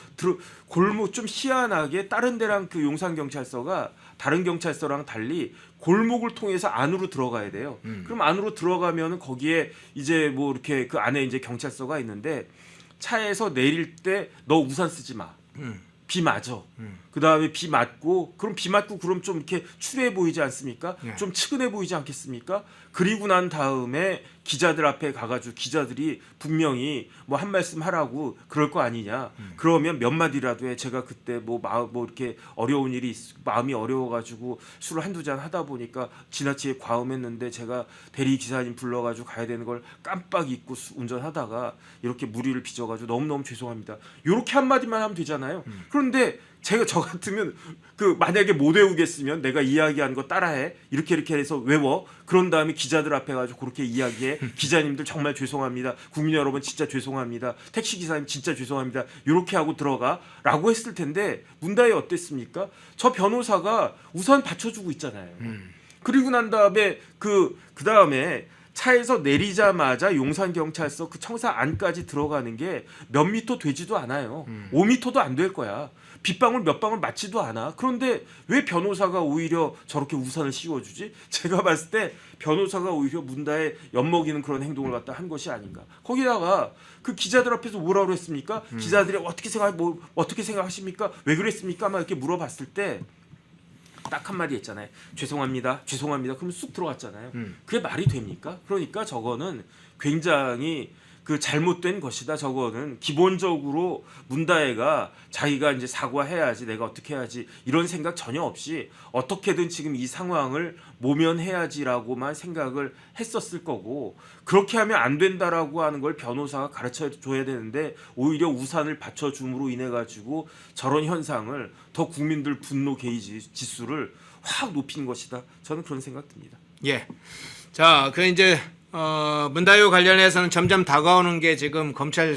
골목 좀 희한하게 다른 데랑 그 용산 경찰서가 다른 경찰서랑 달리 골목을 통해서 안으로 들어가야 돼요. 그럼 안으로 들어가면은 거기에 이제 뭐 이렇게 그 안에 이제 경찰서가 있는데 차에서 내릴 때 너 우산 쓰지 마. 비 맞아. 그 다음에 비 맞고 그럼 좀 이렇게 추레해 보이지 않습니까? 네. 좀 측은해 보이지 않겠습니까? 그리고 난 다음에 기자들 앞에 가가지고 기자들이 분명히 뭐 한 말씀 하라고 그럴 거 아니냐. 그러면 몇 마디라도 해. 제가 그때 뭐 이렇게 어려운 일이 마음이 어려워가지고 술을 한두 잔 하다 보니까 지나치게 과음했는데 제가 대리 기사님 불러가지고 가야 되는 걸 깜빡 잊고 운전하다가 이렇게 무리를 빚어가지고 너무너무 죄송합니다. 이렇게 한마디만 하면 되잖아요. 그런데 저 같으면 그 만약에 못 외우겠으면 내가 이야기한 거 따라해 이렇게 해서 외워 그런 다음에 기자들 앞에 가지고 그렇게 이야기해 기자님들 정말 죄송합니다 국민 여러분 진짜 죄송합니다 택시 기사님 진짜 죄송합니다 이렇게 하고 들어가라고 했을 텐데 문다혜 어땠습니까? 저 변호사가 우산 받쳐주고 있잖아요. 그리고 난 다음에 그 다음에 차에서 내리자마자 용산경찰서 그 청사 안까지 들어가는 게 몇 미터 되지도 않아요. 5미터도 안 될 거야. 빗방울 몇 방울 맞지도 않아. 그런데 왜 변호사가 오히려 저렇게 우산을 씌워주지? 제가 봤을 때 변호사가 오히려 문다에 엿먹이는 그런 행동을 갖다 한 것이 아닌가. 거기다가 그 기자들 앞에서 뭐라고 했습니까? 기자들이 어떻게 생각하십니까? 왜 그랬습니까? 막 이렇게 물어봤을 때 딱 한마디 했잖아요. 죄송합니다. 그러면 쑥 들어갔잖아요. 그게 말이 됩니까? 그러니까 저거는 굉장히 그 잘못된 것이다. 저거는 기본적으로 문다혜가 자기가 이제 사과해야지, 내가 어떻게 해야지 이런 생각 전혀 없이 어떻게든 지금 이 상황을 모면해야지라고만 생각을 했었을 거고, 그렇게 하면 안 된다라고 하는 걸 변호사가 가르쳐 줘야 되는데 오히려 우산을 받쳐줌으로 인해 가지고 저런 현상을 더 국민들 분노 게이지 지수를 확 높인 것이다. 저는 그런 생각 듭니다. 예. 자, 그 이제 문다효 관련해서는 점점 다가오는 게 지금 검찰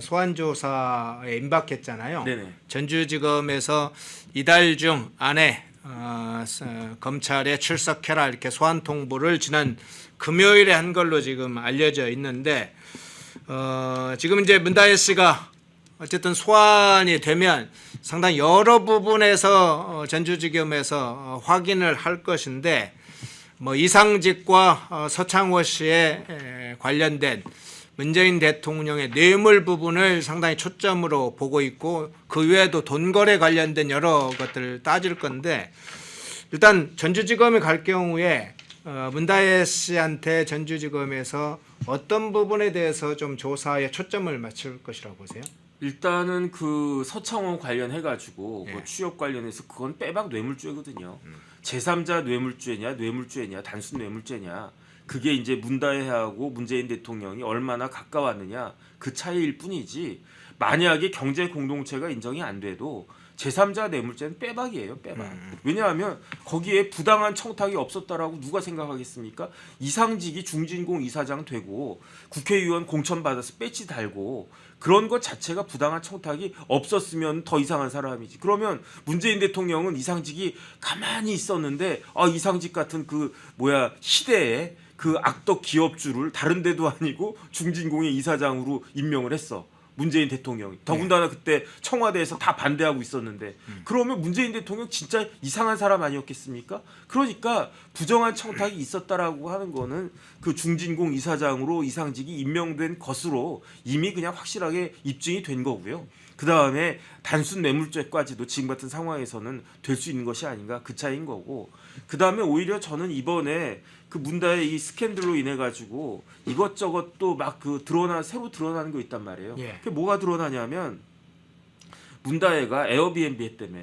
소환 조사에 임박했잖아요. 네네. 전주지검에서 이달 중 안에 검찰에 출석해라 이렇게 소환 통보를 지난 금요일에 한 걸로 지금 알려져 있는데, 지금 이제 문다혜 씨가 어쨌든 소환이 되면 상당히 여러 부분에서 전주지검에서 확인을 할 것인데, 뭐 이상직과 서창호 씨의 관련된 문재인 대통령의 뇌물 부분을 상당히 초점으로 보고 있고, 그 외에도 돈거래 관련된 여러 것들을 따질 건데, 일단 전주지검에 갈 경우에 문다혜 씨한테 전주지검에서 어떤 부분에 대해서 좀 조사에 초점을 맞출 것이라고 보세요? 일단은 그 서창호 관련해 가지고 예. 뭐 취업 관련해서 그건 빼박 뇌물죄거든요. 제3자 뇌물죄냐 단순 뇌물죄냐, 그게 이제 문다혜하고 문재인 대통령이 얼마나 가까웠느냐 그 차이일 뿐이지, 만약에 경제 공동체가 인정이 안 돼도 제3자 뇌물죄는 빼박이에요. 빼박. 왜냐하면 거기에 부당한 청탁이 없었다라고 누가 생각하겠습니까? 이상직이 중진공 이사장 되고 국회의원 공천 받아서 배지 달고 그런 것 자체가 부당한 청탁이 없었으면 더 이상한 사람이지. 그러면 문재인 대통령은 이상직이 가만히 있었는데 이상직 같은 그 시대에 그 악덕 기업주를 다른 데도 아니고 중진공의 이사장으로 임명을 했어. 문재인 대통령이. 더군다나 그때 청와대에서 다 반대하고 있었는데, 그러면 문재인 대통령 진짜 이상한 사람 아니었겠습니까? 그러니까 부정한 청탁이 있었다라고 하는 거는 그 중진공 이사장으로 이상직이 임명된 것으로 이미 그냥 확실하게 입증이 된 거고요. 그 다음에 단순 뇌물죄까지도 지금 같은 상황에서는 될 수 있는 것이 아닌가, 그 차이인 거고, 그 다음에 오히려 저는 이번에 그 문다의 이 스캔들로 인해 가지고 이것저것 또 막 그 새로 드러나는 거 있단 말이에요. 예. 그게 뭐가 드러나냐면, 문다혜가 에어비앤비 했다며.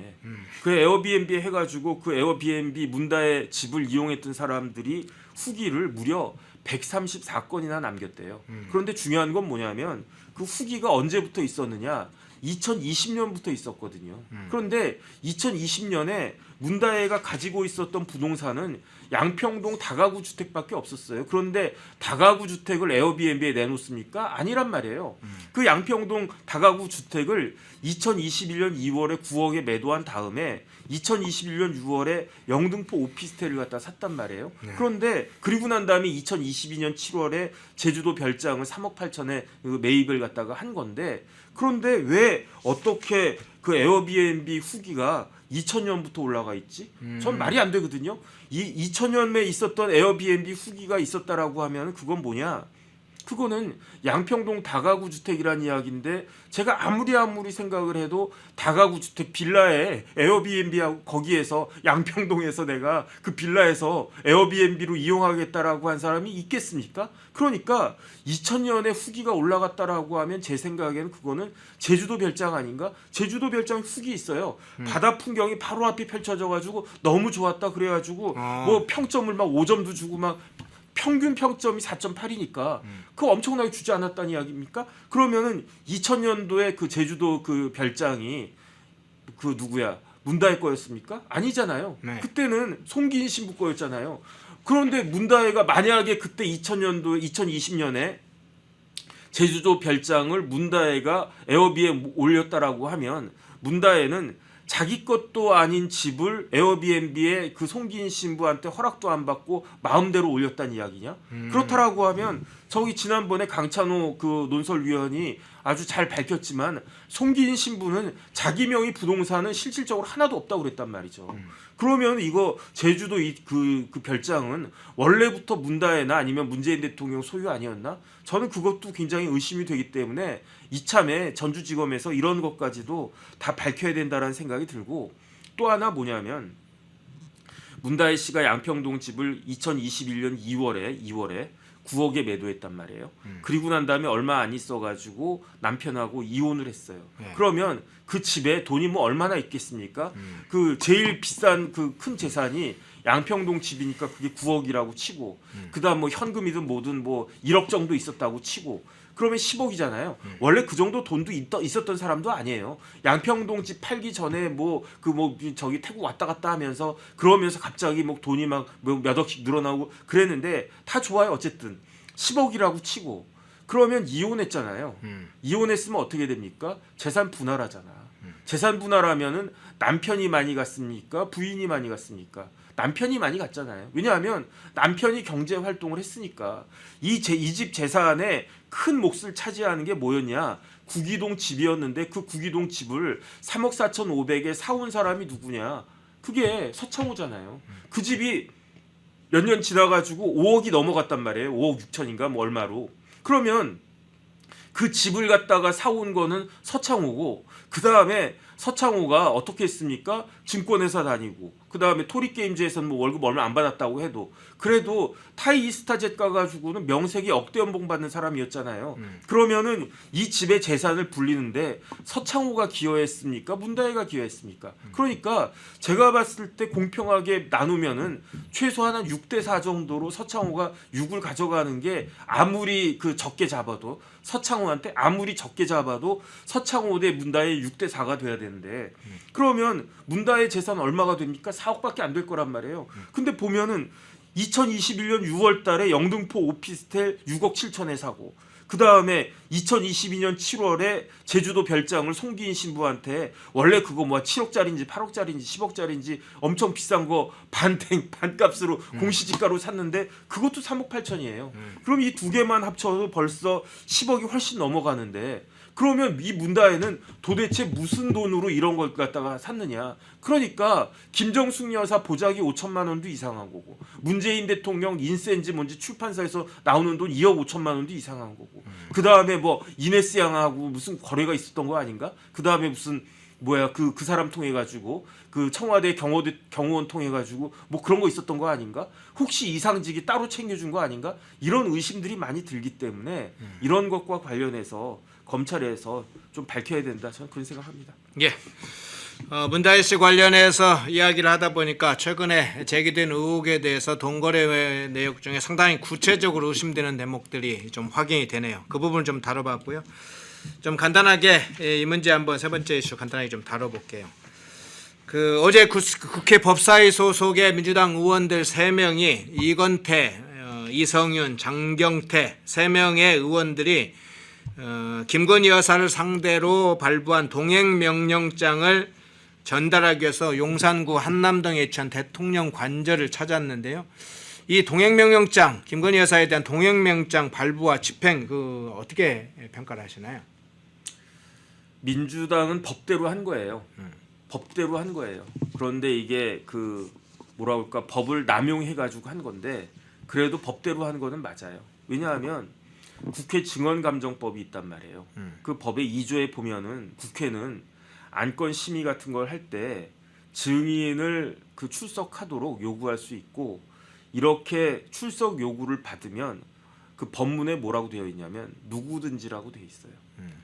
그 에어비앤비 해가지고 그 에어비앤비 문다혜 집을 이용했던 사람들이 후기를 무려 134건이나 남겼대요. 그런데 중요한 건 뭐냐면 그 후기가 언제부터 있었느냐? 2020년부터 있었거든요. 그런데 2020년에 문다혜가 가지고 있었던 부동산은 양평동 다가구 주택밖에 없었어요. 그런데 다가구 주택을 에어비앤비에 내놓습니까? 아니란 말이에요. 그 양평동 다가구 주택을 2021년 2월에 9억에 매도한 다음에 2021년 6월에 영등포 오피스텔을 갖다 샀단 말이에요. 네. 그런데 그리고 난 다음에 2022년 7월에 제주도 별장을 3억 8천에 매입을 갖다가 한 건데, 그런데 왜 어떻게 그 에어비앤비 후기가 2000년부터 올라가 있지? 전 말이 안 되거든요. 이 2000년에 있었던 에어비앤비 후기가 있었다라고 하면 그건 뭐냐? 그거는 양평동 다가구 주택이라는 이야기인데, 제가 아무리 생각을 해도 다가구 주택 빌라에 에어비앤비하고 거기에서 양평동에서 내가 그 빌라에서 에어비앤비로 이용하겠다라고 한 사람이 있겠습니까? 그러니까 2000년에 후기가 올라갔다라고 하면 제 생각에는 그거는 제주도 별장 아닌가? 제주도 별장 후기 있어요. 바다 풍경이 바로 앞에 펼쳐져 가지고 너무 좋았다 그래가지고 뭐 평점을 막 5점도 주고 막 평균 평점이 4.8이니까 그거 엄청나게 주지 않았다는 이야기입니까? 그러면은 2000년도에 그 제주도 그 별장이 그 누구야? 문다혜 거였습니까? 아니잖아요. 네. 그때는 송기인 신부 거였잖아요. 그런데 문다혜가 만약에 그때 2020년에 제주도 별장을 문다혜가 에어비에 올렸다라고 하면, 문다혜는 자기 것도 아닌 집을 에어비앤비에 그 송기인 신부한테 허락도 안 받고 마음대로 올렸다는 이야기냐? 그렇다라고 하면 저기 지난번에 강찬호 그 논설위원이 아주 잘 밝혔지만 송기인 신부는 자기 명의 부동산은 실질적으로 하나도 없다고 그랬단 말이죠. 그러면 이거 제주도 그 별장은 원래부터 문다혜나 아니면 문재인 대통령 소유 아니었나? 저는 그것도 굉장히 의심이 되기 때문에 이참에 전주지검에서 이런 것까지도 다 밝혀야 된다라는 생각이 들고, 또 하나 뭐냐면 문다혜 씨가 양평동 집을 2021년 2월에 9억에 매도했단 말이에요. 그리고 난 다음에 얼마 안 있어가지고 남편하고 이혼을 했어요. 네. 그러면 그 집에 돈이 뭐 얼마나 있겠습니까? 그 제일 비싼 그 큰 재산이 양평동 집이니까 그게 9억이라고 치고, 그다음 뭐 현금이든 뭐든 뭐 1억 정도 있었다고 치고, 그러면 10억이잖아요. 원래 그 정도 돈도 있었던 사람도 아니에요. 양평동 집 팔기 전에 저기 태국 왔다 갔다 하면서 그러면서 갑자기 뭐 돈이 막 몇 억씩 늘어나고 그랬는데 다 좋아요. 어쨌든 10억이라고 치고, 그러면 이혼했잖아요. 이혼했으면 어떻게 됩니까? 재산 분할하잖아. 재산 분할하면은 남편이 많이 갔습니까? 부인이 많이 갔습니까? 남편이 많이 갔잖아요. 왜냐하면 남편이 경제 활동을 했으니까. 이 집 재산에 큰 몫을 차지하는 게 뭐였냐? 구기동 집이었는데 그 구기동 집을 3억 4,500에 사온 사람이 누구냐? 그게 서창호잖아요. 그 집이 몇 년 지나가지고 5억이 넘어갔단 말이에요. 5억 6천인가 뭐 얼마로. 그러면 그 집을 갖다가 사온 거는 서창호고, 그 다음에 서창호가 어떻게 했습니까? 증권회사 다니고, 그 다음에 토리게임즈에서는 뭐 월급 얼마 안 받았다고 해도 그래도 타이 이스타젯 가가지고는 명색이 억대 연봉 받는 사람이었잖아요. 그러면은 이 집의 재산을 불리는데 서창호가 기여했습니까? 문다혜가 기여했습니까? 그러니까 제가 봤을 때 공평하게 나누면은 최소한 한 6대4 정도로 서창호가 6을 가져가는 게, 아무리 그 적게 잡아도 서창호한테 아무리 적게 잡아도 서창호 대 문다혜 6대4가 돼야 되는데, 그러면 문다혜 재산 얼마가 됩니까? 4억밖에 안 될 거란 말이에요. 근데 보면은 2021년 6월 달에 영등포 오피스텔 6억 7천에 사고, 그 다음에 2022년 7월에 제주도 별장을 송기인 신부한테 원래 그거 뭐 7억짜리인지 8억짜리인지 10억짜리인지 엄청 비싼 거 반값으로 공시지가로 샀는데 그것도 3억 8천이에요. 그럼 이 두 개만 합쳐도 벌써 10억이 훨씬 넘어가는데, 그러면 이 문다혜는 도대체 무슨 돈으로 이런 걸 갖다가 샀느냐? 그러니까 김정숙 여사 보자기 5천만 원도 이상한 거고, 문재인 대통령 인센지 뭔지 출판사에서 나오는 돈 2억 5천만 원도 이상한 거고, 그 다음에 뭐 이네스 양하고 무슨 거래가 있었던 거 아닌가? 그 다음에 무슨 그 사람 통해 가지고 그 청와대 경호원 통해 가지고 뭐 그런 거 있었던 거 아닌가? 혹시 이상직이 따로 챙겨준 거 아닌가? 이런 의심들이 많이 들기 때문에 이런 것과 관련해서 검찰에서 좀 밝혀야 된다, 저는 그런 생각합니다. 예. 문다혜 씨 관련해서 이야기를 하다 보니까 최근에 제기된 의혹에 대해서 동거래 내역 중에 상당히 구체적으로 의심되는 대목들이 좀 확인이 되네요. 그 부분을 좀 다뤄봤고요. 좀 간단하게 이 문제 한번 세 번째 이슈 간단하게 좀 다뤄볼게요. 어제 국회 법사위 소속의 민주당 의원들 3명이 이건태, 이성윤, 장경태 3명의 의원들이 김건희 여사를 상대로 발부한 동행명령장을 전달하기 위해서 용산구 한남동 예천 대통령 관저를 찾았는데요. 이 동행명령장, 김건희 여사에 대한 동행명령장 발부와 집행 어떻게 평가를 하시나요? 민주당은 법대로 한 거예요. 법대로 한 거예요. 그런데 이게 법을 남용해가지고 한 건데, 그래도 법대로 한 거는 맞아요. 왜냐하면 국회 증언감정법이 있단 말이에요. 그 법의 2조에 보면은 국회는 안건 심의 같은 걸 할 때 증인을 출석하도록 요구할 수 있고, 이렇게 출석 요구를 받으면 그 법문에 뭐라고 되어 있냐면 누구든지라고 되어 있어요.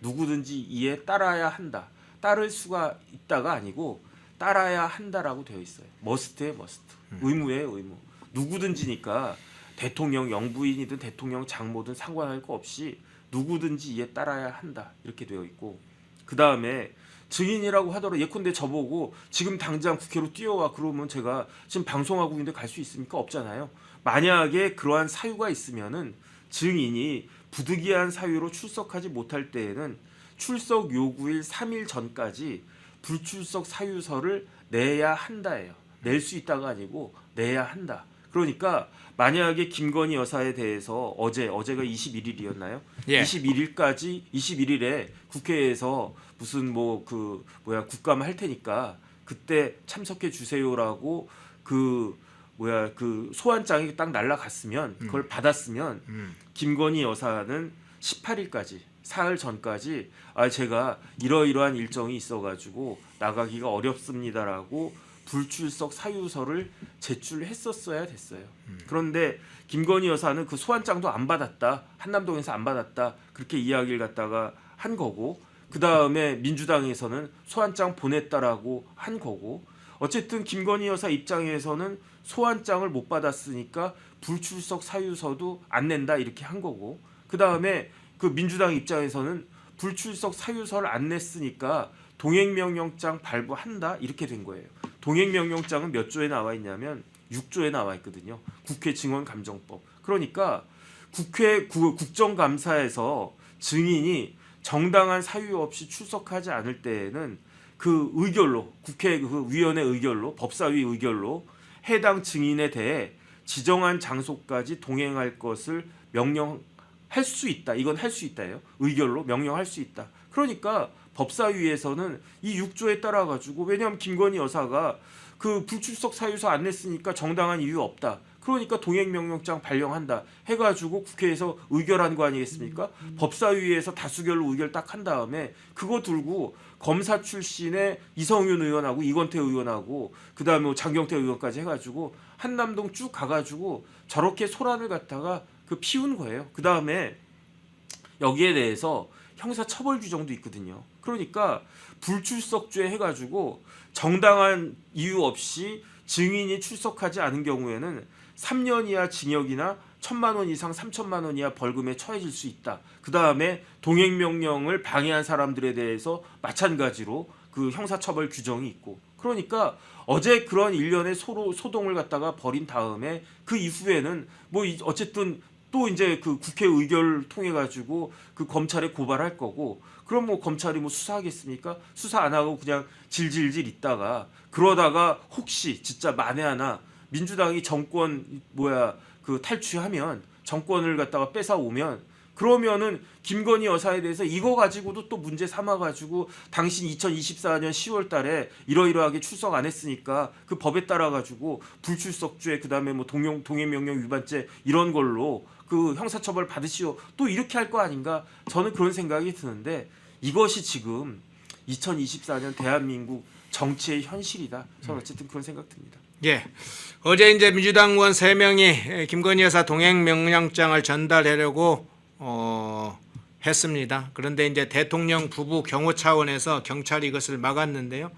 누구든지 이에 따라야 한다. 따를 수가 있다가 아니고 따라야 한다라고 되어 있어요. 머스트에 머스트, 의무에 의무. 누구든지니까 대통령 영부인이든 대통령 장모든 상관할 거 없이 누구든지 이에 따라야 한다, 이렇게 되어 있고, 그 다음에 증인이라고 하더라도 예컨대 저보고 지금 당장 국회로 뛰어와 그러면 제가 지금 방송하고 있는데 갈 수 있습니까? 없잖아요. 만약에 그러한 사유가 있으면은 증인이 부득이한 사유로 출석하지 못할 때에는 출석 요구일 3일 전까지 불출석 사유서를 내야 한다예요. 낼 수 있다가 아니고 내야 한다. 그러니까 만약에 김건희 여사에 대해서 어제가 21일이었나요? 예. 21일에 국회에서 무슨 국감 할 테니까 그때 참석해 주세요라고 그 소환장이 딱 날라갔으면 그걸 받았으면 김건희 여사는 18일까지 사흘 전까지 제가 이러이러한 일정이 있어가지고 나가기가 어렵습니다라고 불출석 사유서를 제출했었어야 됐어요. 그런데 김건희 여사는 그 소환장도 안 받았다, 한남동에서 안 받았다 그렇게 이야기를 갖다가 한 거고, 그 다음에 민주당에서는 소환장 보냈다라고 한 거고, 어쨌든 김건희 여사 입장에서는 소환장을 못 받았으니까 불출석 사유서도 안 낸다 이렇게 한 거고, 그 다음에 그 민주당 입장에서는 불출석 사유서를 안 냈으니까 동행명령장 발부한다 이렇게 된 거예요. 동행명령장은 몇 조에 나와 있냐면 6조에 나와 있거든요. 국회 증언감정법. 그러니까 국회 국정감사에서 증인이 정당한 사유 없이 출석하지 않을 때에는 그 의결로, 국회 그 위원회 의결로, 법사위 의결로 해당 증인에 대해 지정한 장소까지 동행할 것을 명령할 수 있다. 이건 할 수 있다예요. 의결로 명령할 수 있다. 그러니까 법사위에서는 이 6조에 따라 가지고, 왜냐하면 김건희 여사가 그 불출석 사유서 안 냈으니까 정당한 이유 없다. 그러니까 동행명령장 발령한다 해가지고 국회에서 의결한 거 아니겠습니까? 법사위에서 다수결로 의결 딱 한 다음에 그거 들고 검사 출신의 이성윤 의원하고 이건태 의원하고 그 다음에 장경태 의원까지 해가지고 한남동 쭉 가가지고 저렇게 소란을 갖다가 피운 거예요. 그 다음에 여기에 대해서 형사처벌 규정도 있거든요. 그러니까 불출석죄 해가지고 정당한 이유 없이 증인이 출석하지 않은 경우에는 3년 이하 징역이나 1,000만 원 이상 3,000만 원 이하 벌금에 처해질 수 있다. 그 다음에 동행명령을 방해한 사람들에 대해서 마찬가지로 그 형사처벌 규정이 있고, 그러니까 어제 그런 일련의 소동을 갖다가 벌인 다음에 그 이후에는 어쨌든 또 이제 그 국회 의결을 통해 가지고 그 검찰에 고발할 거고, 그럼 검찰이 수사하겠습니까? 수사 안 하고 그냥 질질질 있다가 그러다가 혹시 진짜 만에 하나 민주당이 정권 탈취하면, 정권을 갖다가 뺏어 오면, 그러면은 김건희 여사에 대해서 이거 가지고도 또 문제 삼아 가지고 당신 2024년 10월 달에 이러이러하게 출석 안 했으니까 그 법에 따라 가지고 불출석죄, 그다음에 동행명령 위반죄 이런 걸로 그 형사처벌 받으시오, 또 이렇게 할 거 아닌가, 저는 그런 생각이 드는데, 이것이 지금 2024년 대한민국 정치의 현실이다. 저는 어쨌든 그런 생각 듭니다. 예. 어제 이제 민주당 의원 3명이 김건희 여사 동행명령장을 전달하려고 했습니다. 그런데 이제 대통령 부부 경호 차원에서 경찰이 이것을 막았는데요.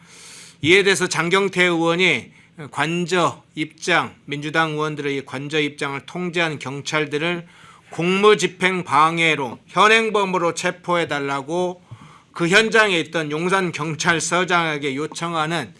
이에 대해서 장경태 의원이 관저 입장, 민주당 의원들의 관저 입장을 통제한 경찰들을 공무집행 방해로 현행범으로 체포해달라고 그 현장에 있던 용산경찰서장에게 요청하는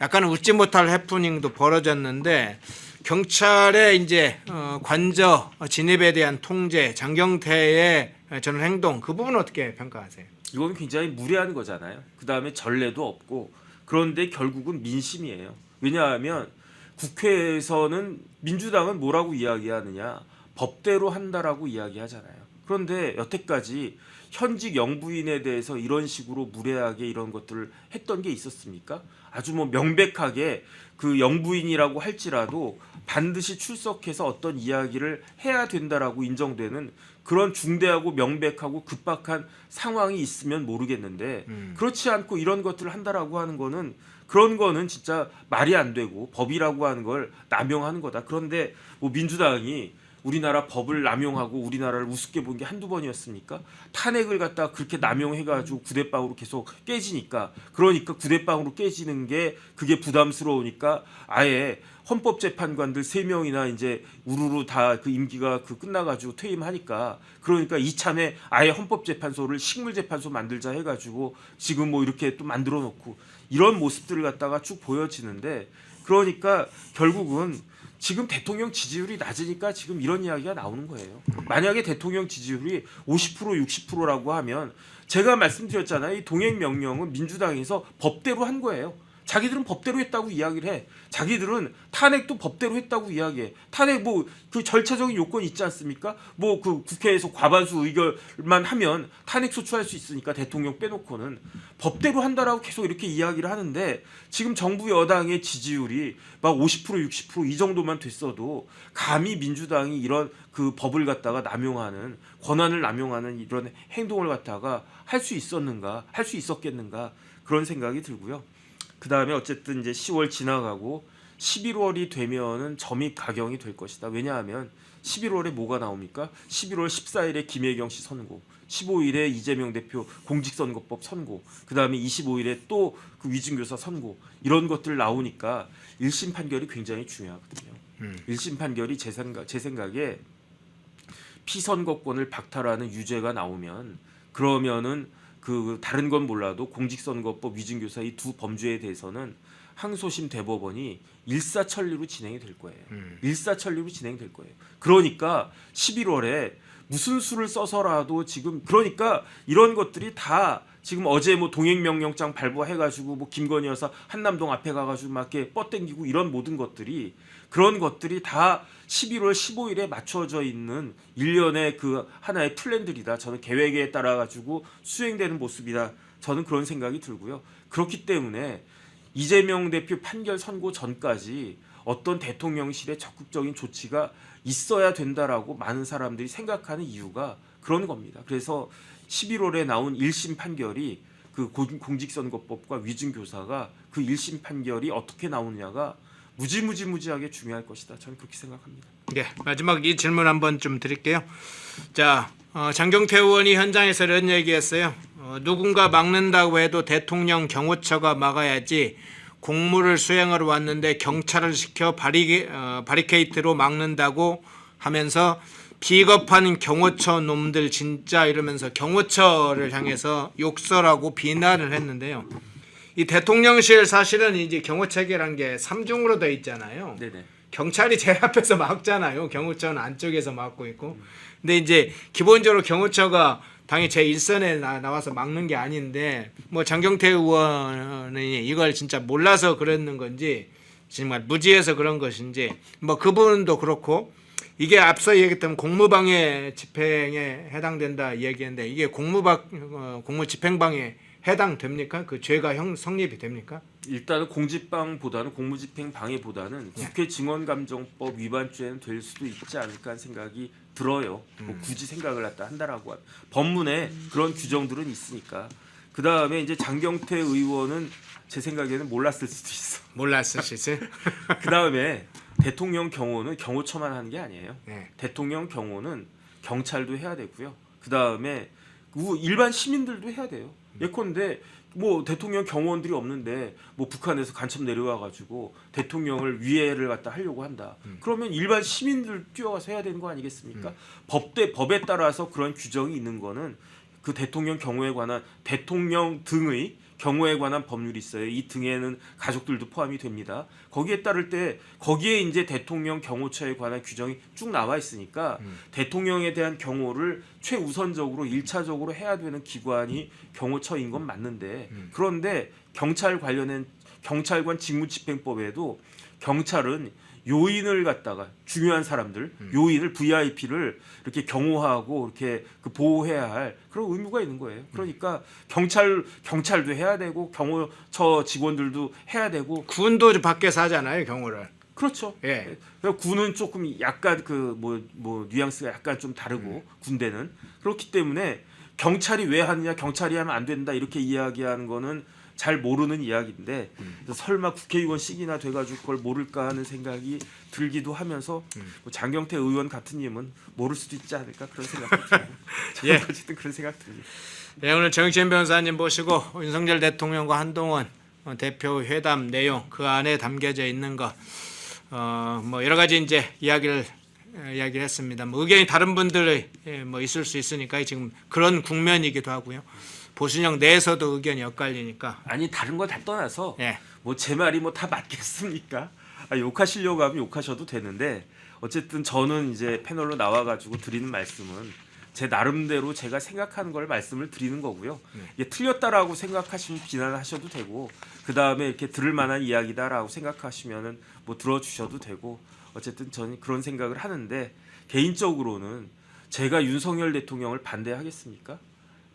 약간 웃지 못할 해프닝도 벌어졌는데, 경찰의 이제 관저 진입에 대한 통제, 장경태의 저는 행동, 그 부분 어떻게 평가하세요? 이건 굉장히 무례한 거잖아요. 그 다음에 전례도 없고, 그런데 결국은 민심이에요. 왜냐하면 국회에서는 민주당은 뭐라고 이야기하느냐, 법대로 한다라고 이야기하잖아요. 그런데 여태까지 현직 영부인에 대해서 이런 식으로 무례하게 이런 것들을 했던 게 있었습니까? 아주 명백하게 그 영부인이라고 할지라도 반드시 출석해서 어떤 이야기를 해야 된다라고 인정되는 그런 중대하고 명백하고 급박한 상황이 있으면 모르겠는데, 그렇지 않고 이런 것들을 한다라고 하는 거는, 그런 거는 진짜 말이 안 되고 법이라고 하는 걸 남용하는 거다. 그런데 민주당이 우리나라 법을 남용하고 우리나라를 우습게 본 게 한두 번이었습니까? 탄핵을 갖다가 그렇게 남용해가지고 구대방으로 계속 깨지니까, 그러니까 구대방으로 깨지는 게 그게 부담스러우니까 아예 헌법재판관들 3명이나 이제 우르르 다 그 임기가 끝나가지고 퇴임하니까, 그러니까 이참에 아예 헌법재판소를 식물재판소 만들자 해가지고 지금 이렇게 또 만들어 놓고 이런 모습들을 갖다가 쭉 보여지는데, 그러니까 결국은 지금 대통령 지지율이 낮으니까 지금 이런 이야기가 나오는 거예요. 만약에 대통령 지지율이 50% 60%라고 하면, 제가 말씀드렸잖아요. 이 동행명령은 민주당에서 법대로 한 거예요. 자기들은 법대로 했다고 이야기를 해. 자기들은 탄핵도 법대로 했다고 이야기해. 탄핵 뭐 그 절차적인 요건이 있지 않습니까? 뭐 그 국회에서 과반수 의결만 하면 탄핵 소추할 수 있으니까 대통령 빼놓고는 법대로 한다라고 계속 이렇게 이야기를 하는데 지금 정부 여당의 지지율이 막 50% 60%이 정도만 됐어도 감히 민주당이 이런 그 법을 갖다가 남용하는 권한을 남용하는 이런 행동을 갖다가 할 수 있었는가, 할 수 있었겠는가 그런 생각이 들고요. 그 다음에 어쨌든 이제 10월 지나가고 11월이 되면은 점입 가경이 될 것이다. 왜냐하면 11월에 뭐가 나옵니까? 11월 14일에 김혜경 씨 선고, 15일에 이재명 대표 공직선거법 선고, 그 다음에 25일에 또 그 위증교사 선고 이런 것들 나오니까 1심 판결이 굉장히 중요하거든요. 1심 판결이 제 생각에 피선거권을 박탈하는 유죄가 나오면 그러면은 그 다른 건 몰라도 공직선거법 위증교사 이 두 범죄에 대해서는 항소심 대법원이 일사천리로 진행이 될 거예요. 일사천리로 진행될 거예요. 그러니까 11월에 무슨 수를 써서라도 지금 그러니까 이런 것들이 다 지금 어제 뭐 동행명령장 발부해가지고 뭐 김건희 여사 한남동 앞에 가가지고 막 이렇게 뻗땡기고 이런 모든 것들이 그런 것들이 다 11월 15일에 맞춰져 있는 일련의 그 하나의 플랜들이다. 저는 계획에 따라 가지고 수행되는 모습이다. 저는 그런 생각이 들고요. 그렇기 때문에 이재명 대표 판결 선고 전까지 어떤 대통령실의 적극적인 조치가 있어야 된다라고 많은 사람들이 생각하는 이유가 그런 겁니다. 그래서 11월에 나온 1심 판결이 그 공직선거법과 위증교사가 그 1심 판결이 어떻게 나오느냐가 무지하게 중요할 것이다. 저는 그렇게 생각합니다. 네, 마지막 이 질문 한번 좀 드릴게요. 자, 장경태 의원이 현장에서 이런 얘기했어요. 누군가 막는다고 해도 대통령 경호처가 막아야지 공무를 수행하러 왔는데 경찰을 시켜 바리케이트로 막는다고 하면서 비겁한 경호처 놈들 진짜 이러면서 경호처를 향해서 욕설하고 비난을 했는데요. 이 대통령실 사실은 이제 경호 체계란 게 3중으로 돼 있잖아요. 네네. 경찰이 제일 앞에서 막잖아요. 경호처는 안쪽에서 막고 있고. 근데 이제 기본적으로 경호처가 당연히 제 일선에 나와서 막는 게 아닌데 뭐 장경태 의원이 이걸 진짜 몰라서 그랬는 건지 정말 무지해서 그런 것인지 뭐 그 부분도 그렇고 이게 앞서 얘기했던 공무방해 집행에 해당된다 얘기했는데 이게 공무집행방해 해당됩니까? 그 죄가 성립이 됩니까? 일단은 공직방보다는 공무집행방해보다는 국회 증언감정법 위반죄는 될 수도 있지 않을까 하는 생각이 들어요. 뭐 굳이 생각을 갖다 한다라고 법문에 그런 규정들은 있으니까. 그 다음에 이제 장경태 의원은 제 생각에는 몰랐을 수도 있어. 몰랐을 수 있어요. 그 다음에 대통령 경호는 경호처만 하는 게 아니에요. 네. 대통령 경호는 경찰도 해야 되고요. 그 다음에 일반 시민들도 해야 돼요. 예컨대 뭐 대통령 경호원들이 없는데 뭐 북한에서 간첩 내려와 가지고 대통령을 위해를 갖다 하려고 한다. 그러면 일반 시민들 뛰어가서 해야 되는 거 아니겠습니까? 법에 따라서 그런 규정이 있는 거는 그 대통령 경호에 관한 대통령 등의 경호에 관한 법률이 있어요. 이 등에는 가족들도 포함이 됩니다. 거기에 따를 때 거기에 이제 대통령 경호처에 관한 규정이 쭉 나와 있으니까 대통령에 대한 경호를 최우선적으로 1차적으로 해야 되는 기관이 경호처인 건 맞는데 그런데 경찰관 직무집행법에도 경찰은 요인을 갖다가 중요한 사람들, 요인을 VIP를 이렇게 경호하고 이렇게 그 보호해야 할 그런 의무가 있는 거예요. 그러니까 경찰도 해야 되고 경호처 직원들도 해야 되고 군도 밖에서 하잖아요, 경호를. 그렇죠. 예. 군은 조금 약간 그 뭐 뉘앙스가 약간 좀 다르고 군대는 그렇기 때문에 경찰이 왜 하느냐, 경찰이 하면 안 된다 이렇게 이야기하는 거는 잘 모르는 이야기인데 설마 국회의원씩이나 돼가지고 그걸 모를까 하는 생각이 들기도 하면서 뭐 장경태 의원 같은 님은 모를 수도 있지 않을까 그런 생각이 들어요. 예. 어쨌든 그런 생각 듭니다. 네, 오늘 정치인 변호사님 모시고 윤석열 대통령과 한동훈 대표 회담 내용 그 안에 담겨져 있는 거 뭐 여러 가지 이제 이야기를 했습니다. 뭐 의견이 다른 분들이 뭐 있을 수 있으니까 지금 그런 국면이기도 하고요. 보수형 내에서도 의견이 엇갈리니까. 아니 다른 거 다 떠나서 예. 뭐 제 말이 뭐 다 맞겠습니까? 욕하시려고 하면 욕하셔도 되는데 어쨌든 저는 이제 패널로 나와가지고 드리는 말씀은 제 나름대로 제가 생각하는 걸 말씀을 드리는 거고요. 이게 틀렸다라고 생각하시면 비난하셔도 되고 그 다음에 이렇게 들을 만한 이야기다라고 생각하시면은 뭐 들어주셔도 되고 어쨌든 저는 그런 생각을 하는데 개인적으로는 제가 윤석열 대통령을 반대하겠습니까?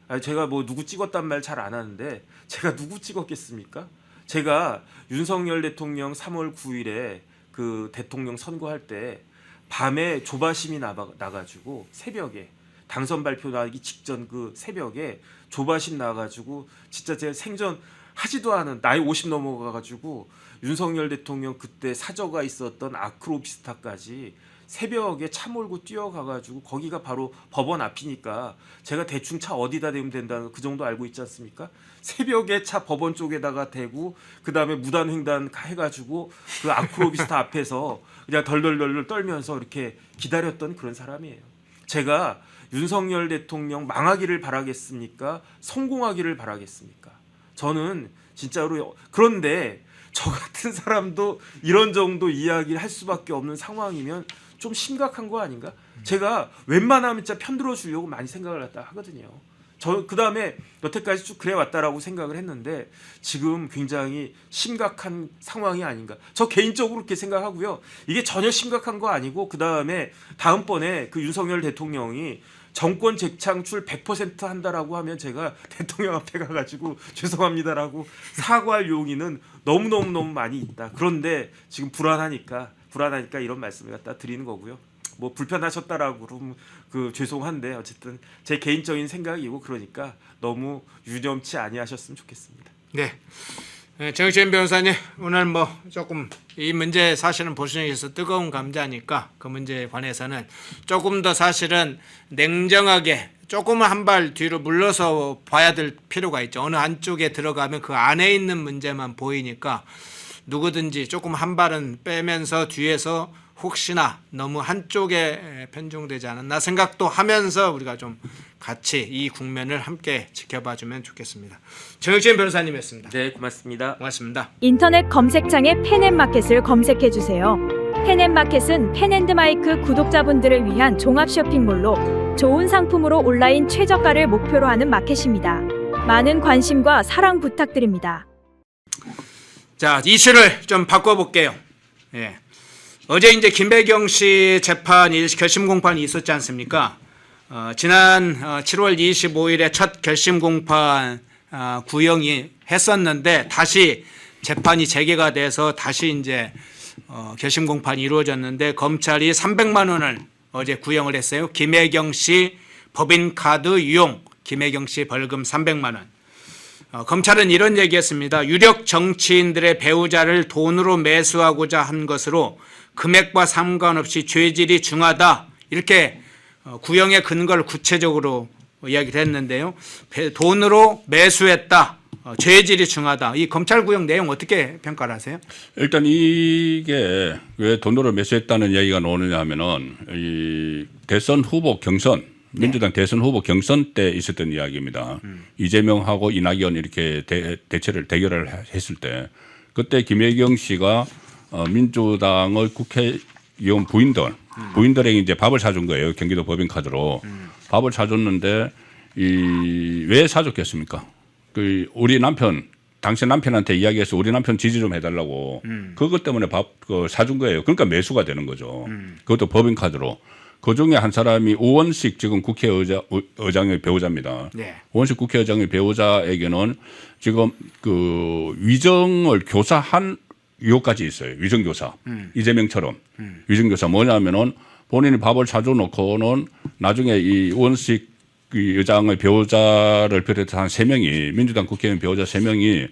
아니, 제가 뭐 누구 찍었단 말 잘 안 하는데 제가 누구 찍었겠습니까? 제가 윤석열 대통령 3월 9일에 그 대통령 선거할 때 밤에 조바심이 나가지고 새벽에 당선 발표 나기 직전 그 새벽에 조바심 나가지고 진짜 제 생전 하지도 않은 나이 50 넘어가가지고 윤석열 대통령 그때 사저가 있었던 아크로비스타까지 새벽에 차 몰고 뛰어가가지고 거기가 바로 법원 앞이니까 제가 대충 차 어디다 대면 된다는 그 정도 알고 있지 않습니까? 새벽에 차 법원 쪽에다가 대고 그 다음에 무단횡단 해가지고 그 아크로비스타 앞에서 그냥 덜덜덜 떨면서 이렇게 기다렸던 그런 사람이에요. 제가 윤석열 대통령 망하기를 바라겠습니까? 성공하기를 바라겠습니까? 저는 진짜로 그런데 저 같은 사람도 이런 정도 이야기를 할 수밖에 없는 상황이면 좀 심각한 거 아닌가? 제가 웬만하면 진짜 편들어 주려고 많이 생각을 갖다 하거든요. 저 그다음에 여태까지 쭉 그래 왔다라고 생각을 했는데 지금 굉장히 심각한 상황이 아닌가. 저 개인적으로 그렇게 생각하고요. 이게 전혀 심각한 거 아니고 그다음에 다음번에 그 윤석열 대통령이 정권 재창출 100% 한다라고 하면 제가 대통령 앞에 가가지고 죄송합니다라고 사과할 용의는 너무 많이 있다. 그런데 지금 불안하니까 이런 말씀을 갖다 드리는 거고요. 뭐 불편하셨다라고 그러면 그 죄송한데 어쨌든 제 개인적인 생각이고 그러니까 너무 유념치 아니하셨으면 좋겠습니다. 네. 정치현 변호사님 오늘 뭐 조금 이 문제 사실은 보시면서 뜨거운 감자니까 그 문제에 관해서는 조금 더 사실은 냉정하게 조금은 한 발 뒤로 물러서 봐야 될 필요가 있죠. 어느 한쪽에 들어가면 그 안에 있는 문제만 보이니까 누구든지 조금 한 발은 빼면서 뒤에서 혹시나 너무 한쪽에 편중되지 않았나 생각도 하면서 우리가 좀 같이 이 국면을 함께 지켜봐주면 좋겠습니다. 정혁진 변호사님이었습니다. 네, 고맙습니다. 고맙습니다. 인터넷 검색창에 펜앤마켓을 검색해주세요. 펜앤마켓은 펜앤드마이크 구독자분들을 위한 종합 쇼핑몰로 좋은 상품으로 온라인 최저가를 목표로 하는 마켓입니다. 많은 관심과 사랑 부탁드립니다. 자, 이슈를 좀 바꿔볼게요. 예. 어제 이제 김배경 씨 재판 결심 공판이 있었지 않습니까? 지난 7월 25일에 첫 결심 공판 구형이 했었는데 다시 재판이 재개가 돼서 다시 이제 결심 공판이 이루어졌는데 검찰이 300만 원을 어제 구형을 했어요. 김혜경 씨 법인카드 이용, 김혜경 씨 벌금 300만 원. 검찰은 이런 얘기했습니다. 유력 정치인들의 배우자를 돈으로 매수하고자 한 것으로 금액과 상관없이 죄질이 중하다. 이렇게 구형의 근거를 구체적으로 이야기를 했는데요. 돈으로 매수했다. 죄질이 중하다. 이 검찰 구형 내용 어떻게 평가를 하세요? 일단 이게 왜 돈으로 매수했다는 이야기가 나오느냐 하면은 이 대선 후보 경선 민주당 대선 후보 경선 때 있었던 이야기입니다. 이재명하고 이낙연 이렇게 대결을 했을 때 그때 김혜경 씨가 민주당의 국회의원 부인들에게 이제 밥을 사준 거예요. 경기도 법인카드로 밥을 사줬는데 왜 사줬겠습니까? 그 우리 남편 당신 남편한테 이야기해서 우리 남편 지지 좀 해달라고 그것 때문에 밥 사준 거예요. 그러니까 매수가 되는 거죠. 그것도 법인카드로. 그 중에 한 사람이 우원식 지금 국회의장의 배우자입니다. 네. 우원식 국회의장의 배우자에게는 지금 그 위정을 교사한 유혹까지 있어요. 위정교사. 이재명처럼. 위정교사 뭐냐면은 본인이 밥을 사줘놓고는 나중에 이 우원식 의장의 배우자를 비롯해서 한 3명이 민주당 국회의원 배우자 3명이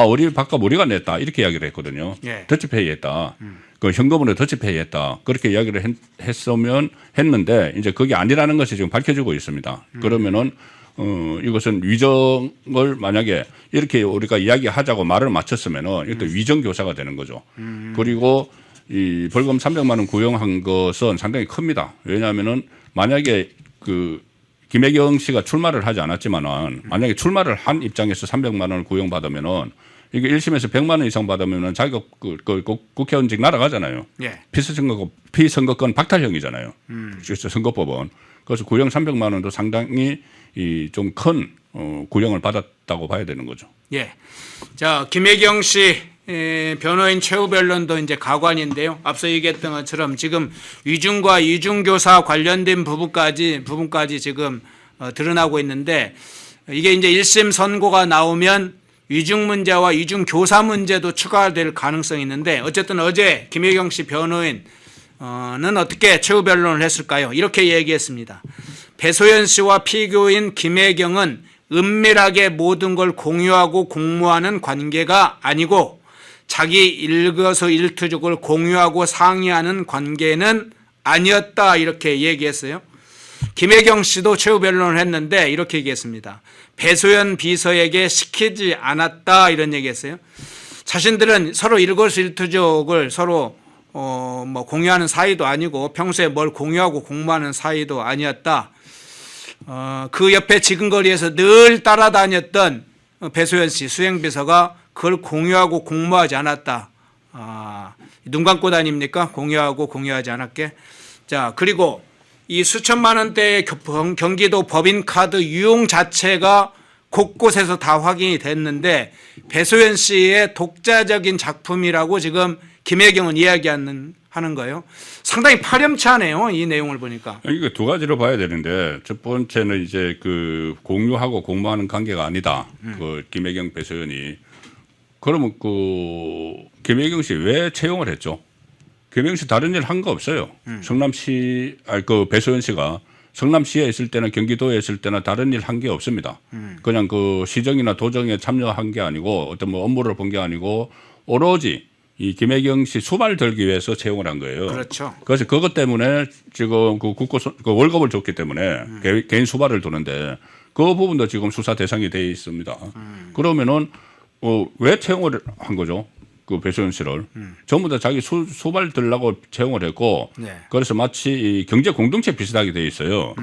우리 밥값 우리가 냈다 이렇게 이야기를 했거든요. 예. 더치페이 했다. 그 현금으로 더치페이 했다. 그렇게 이야기를 했는데 이제 그게 아니라는 것이 지금 밝혀지고 있습니다. 그러면은 이것은 위정을 만약에 이렇게 우리가 이야기하자고 말을 마쳤으면은 이것도 위정 교사가 되는 거죠. 그리고 이 벌금 300만 원 구형한 것은 상당히 큽니다. 왜냐하면은 만약에 그 김혜경 씨가 출마를 하지 않았지만은 만약에 출마를 한 입장에서 300만 원을 구형받으면은 이게 1심에서 100만 원 이상 받으면은 자기가 국회의원직 날아가잖아요. 예. 피선거권 박탈형이잖아요. 그래서 선거법은 그래서 구형 300만 원도 상당히 좀 큰 구형을 받았다고 봐야 되는 거죠. 예. 자, 김혜경 씨 변호인 최후 변론도 이제 가관인데요. 앞서 얘기했던 것처럼 지금 위중과 위중교사 관련된 부분까지 지금 드러나고 있는데 이게 이제 1심 선고가 나오면 위중 문제와 위중 교사 문제도 추가될 가능성이 있는데 어쨌든 어제 김혜경 씨 변호인은 어떻게 최후 변론을 했을까요? 이렇게 얘기했습니다. 배소연 씨와 피고인 김혜경은 은밀하게 모든 걸 공유하고 공모하는 관계가 아니고 자기 일거수일투족을 공유하고 상의하는 관계는 아니었다 이렇게 얘기했어요. 김혜경 씨도 최후 변론을 했는데 이렇게 얘기했습니다. 배소연 비서에게 시키지 않았다 이런 얘기했어요. 자신들은 서로 일거수일투족을 서로 뭐 공유하는 사이도 아니고 평소에 뭘 공유하고 공모하는 사이도 아니었다. 그 옆에 지근거리에서 늘 따라다녔던 배소연 씨 수행비서가 그걸 공유하고 공모하지 않았다. 눈 감고 다닙니까? 공유하고 공유하지 않았게. 자, 그리고 이 수천만 원대의 경기도 법인카드 유용 자체가 곳곳에서 다 확인이 됐는데 배소연 씨의 독자적인 작품이라고 지금 김혜경은 이야기하는 거예요. 상당히 파렴치하네요. 이 내용을 보니까. 이게 두 가지로 봐야 되는데 첫 번째는 이제 그 공유하고 공모하는 관계가 아니다. 그 김혜경 배소연이. 그러면 그 김혜경 씨 왜 채용을 했죠? 김혜경 씨 다른 일 한 거 없어요. 성남시 그 배소연 씨가 성남시에 있을 때나 경기도에 있을 때나 다른 일 한 게 없습니다. 그냥 그 시정이나 도정에 참여한 게 아니고 어떤 뭐 업무를 본 게 아니고 오로지 이 김혜경 씨 수발 들기 위해서 채용을 한 거예요. 그렇죠. 그래서 그것 때문에 지금 그 그 월급을 줬기 때문에 개인 수발을 두는데 그 부분도 지금 수사 대상이 돼 있습니다. 그러면은 왜 채용을 한 거죠? 그 배소연 씨를 전부 다 자기 수발 들라고 채용을 했고 네. 그래서 마치 이 경제 공동체 비슷하게 돼 있어요.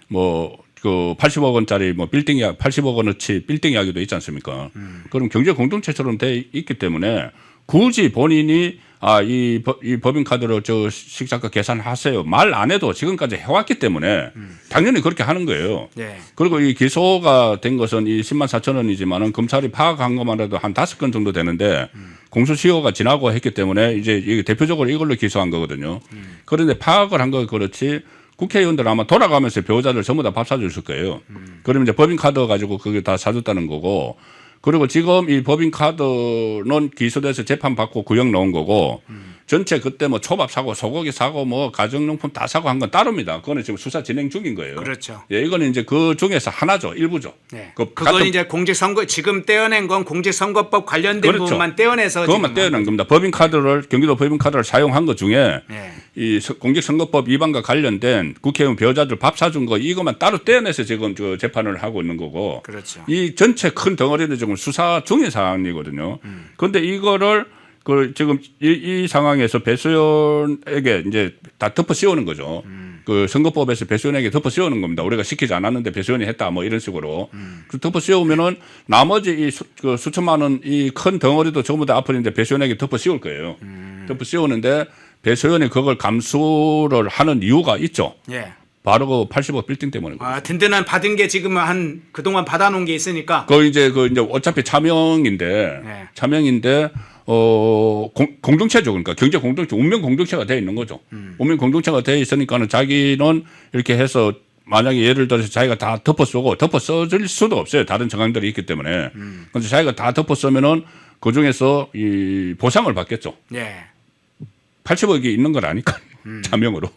뭐 그 80억 원짜리 뭐 빌딩 80억 원어치 빌딩 이야기도 있지 않습니까? 그럼 경제 공동체처럼 돼 있기 때문에 굳이 본인이 이 법인카드로 저 식자가 계산하세요 말 안 해도 지금까지 해왔기 때문에 당연히 그렇게 하는 거예요. 네. 그리고 이 기소가 된 것은 이 10만 4천 원이지만은 검찰이 파악한 것만 해도 한 5건 정도 되는데 공소시효가 지나고 했기 때문에 이제 이게 대표적으로 이걸로 기소한 거거든요. 그런데 파악을 한 거 그렇지 국회의원들 아마 돌아가면서 배우자들 전부 다 밥 사줬을 거예요. 그러면 이제 법인카드 가지고 그게 다 사줬다는 거고 그리고 지금 이 법인카드는 기소돼서 재판받고 구형 나온 거고 전체 그때 뭐 초밥 사고 소고기 사고 뭐 가정용품 다 사고 한 건 따로입니다. 그거는 지금 수사 진행 중인 거예요. 그렇죠. 예, 이거는 이제 그 중에서 하나죠. 일부죠. 네. 그 그건 이제 공직선거 지금 떼어낸 건 공직선거법 관련된 그렇죠. 부분만 떼어내서 그것만 지금 떼어낸 겁니다. 법인카드를 경기도 법인카드를 사용한 것 중에 네. 이 공직선거법 위반과 관련된 국회의원 배우자들 밥 사준 거 이것만 따로 떼어내서 지금 저 재판을 하고 있는 거고 그렇죠. 이 전체 큰 덩어리는 지금 수사 중인 사안이거든요. 그런데 이거를 그 지금 이 상황에서 배소연에게 이제 다 덮어 씌우는 거죠. 그 선거법에서 배소연에게 덮어 씌우는 겁니다. 우리가 시키지 않았는데 배소연이 했다 뭐 이런 식으로. 그 덮어 씌우면은 나머지 이 그 수천만 원 이 큰 덩어리도 전부 다 앞으로 이제 배소연에게 덮어 씌울 거예요. 덮어 씌우는데 배소연이 그걸 감수를 하는 이유가 있죠. 예. 바로 그 80억 빌딩 때문에. 든든한 받은 게 지금 한 그동안 받아놓은 게 있으니까. 그 이제 어차피 차명인데 네. 차명인데 공동체죠. 그러니까 경제 공동체, 운명 공동체가 돼 있는 거죠. 운명 공동체가 돼 있으니까는 자기는 이렇게 해서 만약에 예를 들어서 자기가 다 덮어 쓰고 덮어 써질 수도 없어요. 다른 정황들이 있기 때문에. 그런데 자기가 다 덮어 쓰면은 그 중에서 이 보상을 받겠죠. 예. 80억이 있는 걸 아니까 차명으로.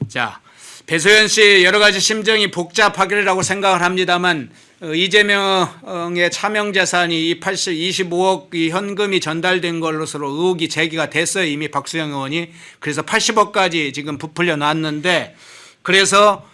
자, 배소연 씨 여러 가지 심정이 복잡하기라고 생각을 합니다만 이재명의 차명 재산이 이 25억 이 현금이 전달된 걸로서로 의혹이 제기가 됐어요. 이미 박수영 의원이. 그래서 80억까지 지금 부풀려 놨는데 그래서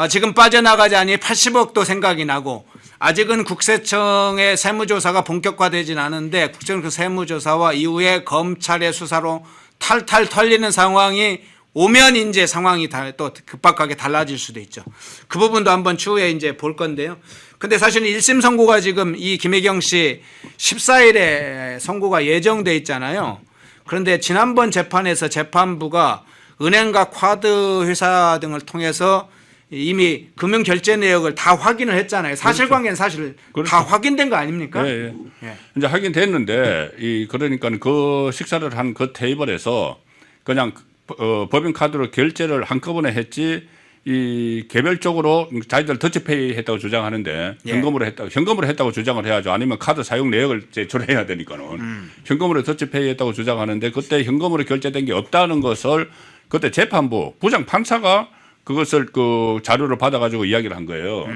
지금 빠져나가자니 80억도 생각이 나고 아직은 국세청의 세무조사가 본격화되진 않은데 국세청 그 세무조사와 이후에 검찰의 수사로 탈탈 털리는 상황이 오면 이제 상황이 또 급박하게 달라질 수도 있죠. 그 부분도 한번 추후에 이제 볼 건데요. 근데 사실은 1심 선고가 지금 이 김혜경 씨 14일에 선고가 예정돼 있잖아요. 그런데 지난번 재판에서 재판부가 은행과 카드 회사 등을 통해서 이미 금융 결제 내역을 다 확인을 했잖아요. 사실관계는 사실 그렇죠. 다 확인된 거 아닙니까? 예, 예. 예. 이제 하긴 됐는데 그러니까 그 식사를 한 그 테이블에서 그냥 법인 카드로 결제를 한꺼번에 했지 이 개별적으로 자기들 더치페이 했다고 주장하는데 예. 현금으로 했다고 주장을 해야죠. 아니면 카드 사용 내역을 제출해야 되니까는 현금으로 더치페이 했다고 주장하는데 그때 현금으로 결제된 게 없다는 것을 그때 재판부 부장 판사가 그것을 그 자료를 받아가지고 이야기를 한 거예요.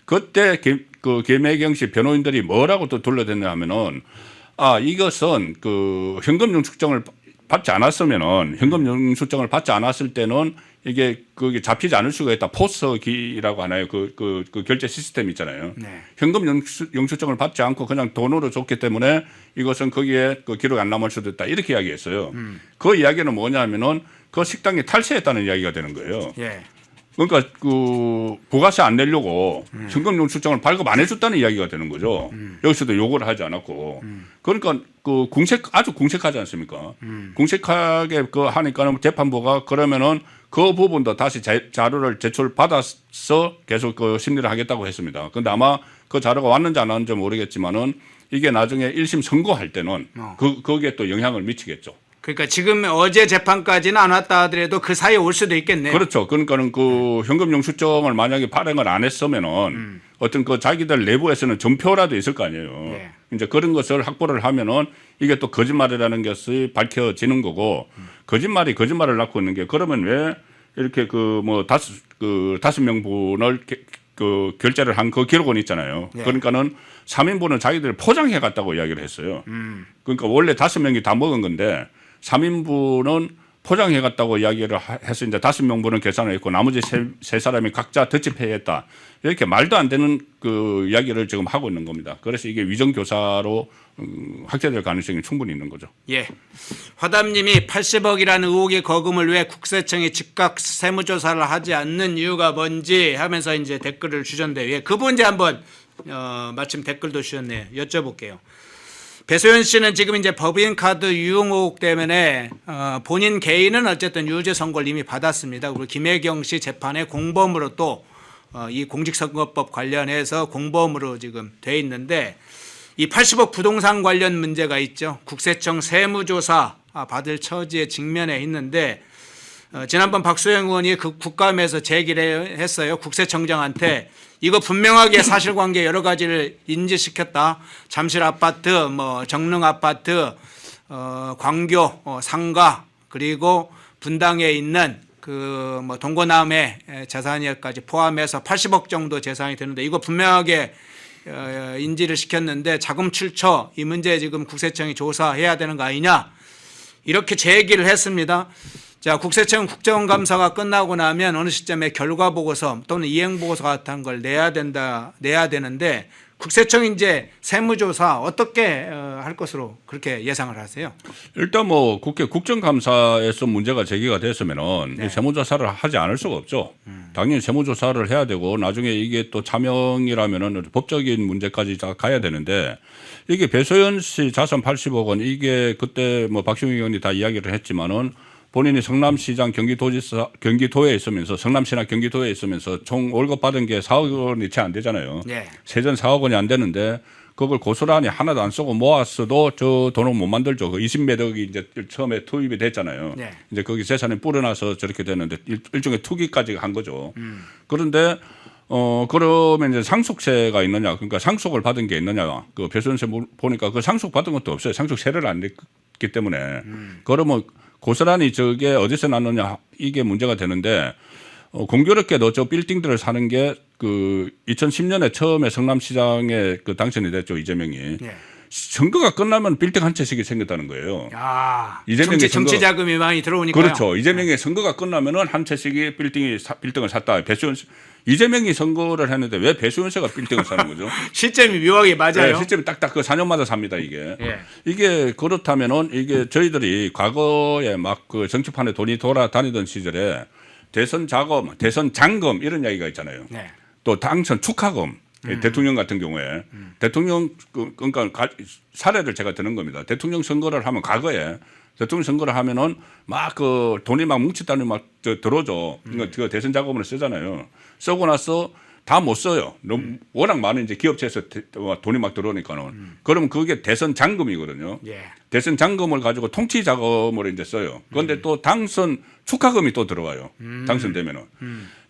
그때 그 김혜경 씨 변호인들이 뭐라고 또 둘러댔냐 하면은 이것은 그 현금 영수증을 받지 않았으면은 현금 영수증을 받지 않았을 때는 이게 그게 잡히지 않을 수가 있다. 포스기라고 하나요? 그 결제 시스템 있잖아요. 네. 현금 영수증을 받지 않고 그냥 돈으로 줬기 때문에 이것은 거기에 그 기록이 안 남을 수도 있다. 이렇게 이야기했어요. 그 이야기는 뭐냐면은 그 식당이 탈세했다는 이야기가 되는 거예요. 예. 그러니까 그 부가세 안 내려고 현금 영수증을 발급 안 해줬다는 이야기가 되는 거죠. 여기서도 요구를 하지 않았고. 그러니까 그 아주 궁색하지 않습니까? 궁색하게 그 하니까는 재판부가 그러면은 그 부분도 다시 자료를 제출받아서 계속 그 심리를 하겠다고 했습니다. 그런데 아마 그 자료가 왔는지 안 왔는지 모르겠지만은 이게 나중에 1심 선고할 때는 거기에 또 영향을 미치겠죠. 그러니까 지금 어제 재판까지는 안 왔다 하더라도 그 사이에 올 수도 있겠네요. 그렇죠. 그러니까는 그 현금 영수증을 만약에 발행을 안 했으면은 어떤 그 자기들 내부에서는 전표라도 있을 거 아니에요. 네. 이제 그런 것을 확보를 하면은 이게 또 거짓말이라는 것이 밝혀지는 거고 거짓말이 거짓말을 낳고 있는 게 그러면 왜 이렇게 그 뭐 다섯 명분을 그 결제를 한 그 기록은 있잖아요. 네. 그러니까는 3인분은 자기들이 포장해 갔다고 이야기를 했어요. 그러니까 원래 5명이 다 먹은 건데 3인분은 포장해 갔다고 이야기를 해서 이제 5명분은 계산을 했고 나머지 세 사람이 각자 더치페이 했다. 이렇게 말도 안 되는 그 이야기를 지금 하고 있는 겁니다. 그래서 이게 위정교사로 확대될 가능성이 충분히 있는 거죠. 예. 화담님이 80억이라는 의혹의 거금을 왜 국세청이 즉각 세무조사를 하지 않는 이유가 뭔지 하면서 이제 댓글을 주셨는데 예, 그 문제 한번 마침 댓글도 주셨네요. 여쭤볼게요. 배소연 씨는 지금 이제 법인카드 유용 의혹 때문에 본인 개인은 어쨌든 유죄 선고를 이미 받았습니다. 그리고 김혜경 씨 재판에 공범으로 또 이 공직선거법 관련해서 공범으로 지금 돼 있는데 이 80억 부동산 관련 문제가 있죠. 국세청 세무조사 받을 처지에 직면해 있는데 지난번 박수영 의원이 그 국감에서 제기를 했어요. 국세청장한테 이거 분명하게 사실관계 여러 가지를 인지시켰다. 잠실 아파트, 뭐 정릉 아파트, 광교 상가 그리고 분당에 있는 그 뭐 동고남의 재산이까지 포함해서 80억 정도 재산이 되는데 이거 분명하게 인지를 시켰는데 자금 출처 이 문제 지금 국세청이 조사해야 되는 거 아니냐 이렇게 제기를 했습니다. 자, 국세청 국정감사가 끝나고 나면 어느 시점에 결과 보고서 또는 이행 보고서 같은 걸 내야 되는데 국세청이 이제 세무조사 어떻게 할 것으로 그렇게 예상을 하세요? 일단 뭐 국회 국정감사에서 문제가 제기가 됐으면은 네. 이 세무조사를 하지 않을 수가 없죠. 당연히 세무조사를 해야 되고 나중에 이게 또 차명이라면은 법적인 문제까지 다 가야 되는데 이게 배소연 씨 자산 80억 원 이게 그때 뭐 박시영 의원이 다 이야기를 했지만은 본인이 성남시장 경기도에 있으면서 성남시나 경기도에 있으면서 총 월급 받은 게 4억 원이 채 안 되잖아요. 네. 세전 4억 원이 안 되는데 그걸 고스란히 하나도 안 쓰고 모았어도 저 돈은 못 만들죠. 그 20매덕이 이제 처음에 투입이 됐잖아요. 네. 이제 거기 재산이 뿌려나서 저렇게 되는데 일종의 투기까지 한 거죠. 그런데 그러면 이제 상속세가 있느냐, 그러니까 상속을 받은 게 있느냐, 그 배수연세 보니까 그 상속 받은 것도 없어요. 상속세를 안 냈기 때문에 그러면 고스란히 저게 어디서 났느냐 이게 문제가 되는데 공교롭게도 저 빌딩들을 사는 게 그 2010년에 처음에 성남시장에 그 당선이 됐죠 이재명이. 네. 선거가 끝나면 빌딩 한 채씩이 생겼다는 거예요. 야, 이재명의 정치 자금이 많이 들어오니까요. 그렇죠. 이재명의 선거가 끝나면은 한 채씩이 빌딩을 샀다. 이재명이 선거를 했는데 왜 배수연세가 빌딩을 사는 거죠? 시점이 묘하게 맞아요. 네, 실제로 딱딱 그 4년마다 삽니다 이게. 예. 이게 그렇다면은 이게 저희들이 과거에 막 그 정치판에 돈이 돌아다니던 시절에 대선 자금, 대선 잔금 이런 이야기가 있잖아요. 네. 또 당선 축하금 대통령 같은 경우에 대통령 그러니까 사례를 제가 드는 겁니다. 대통령 선거를 하면 과거에 대통령 선거를 하면은 막 그 돈이 막 뭉치다니 막 들어오죠. 그러니까 그 대선 자금으로 쓰잖아요. 쓰고 나서 다 못 써요. 너무 워낙 많은 이제 기업체에서 돈이 막 들어오니까는. 그러면 그게 대선 잔금이거든요. 예. 대선 잔금을 가지고 통치 자금으로 이제 써요. 그런데 또 당선 축하금이 또 들어와요. 당선되면은.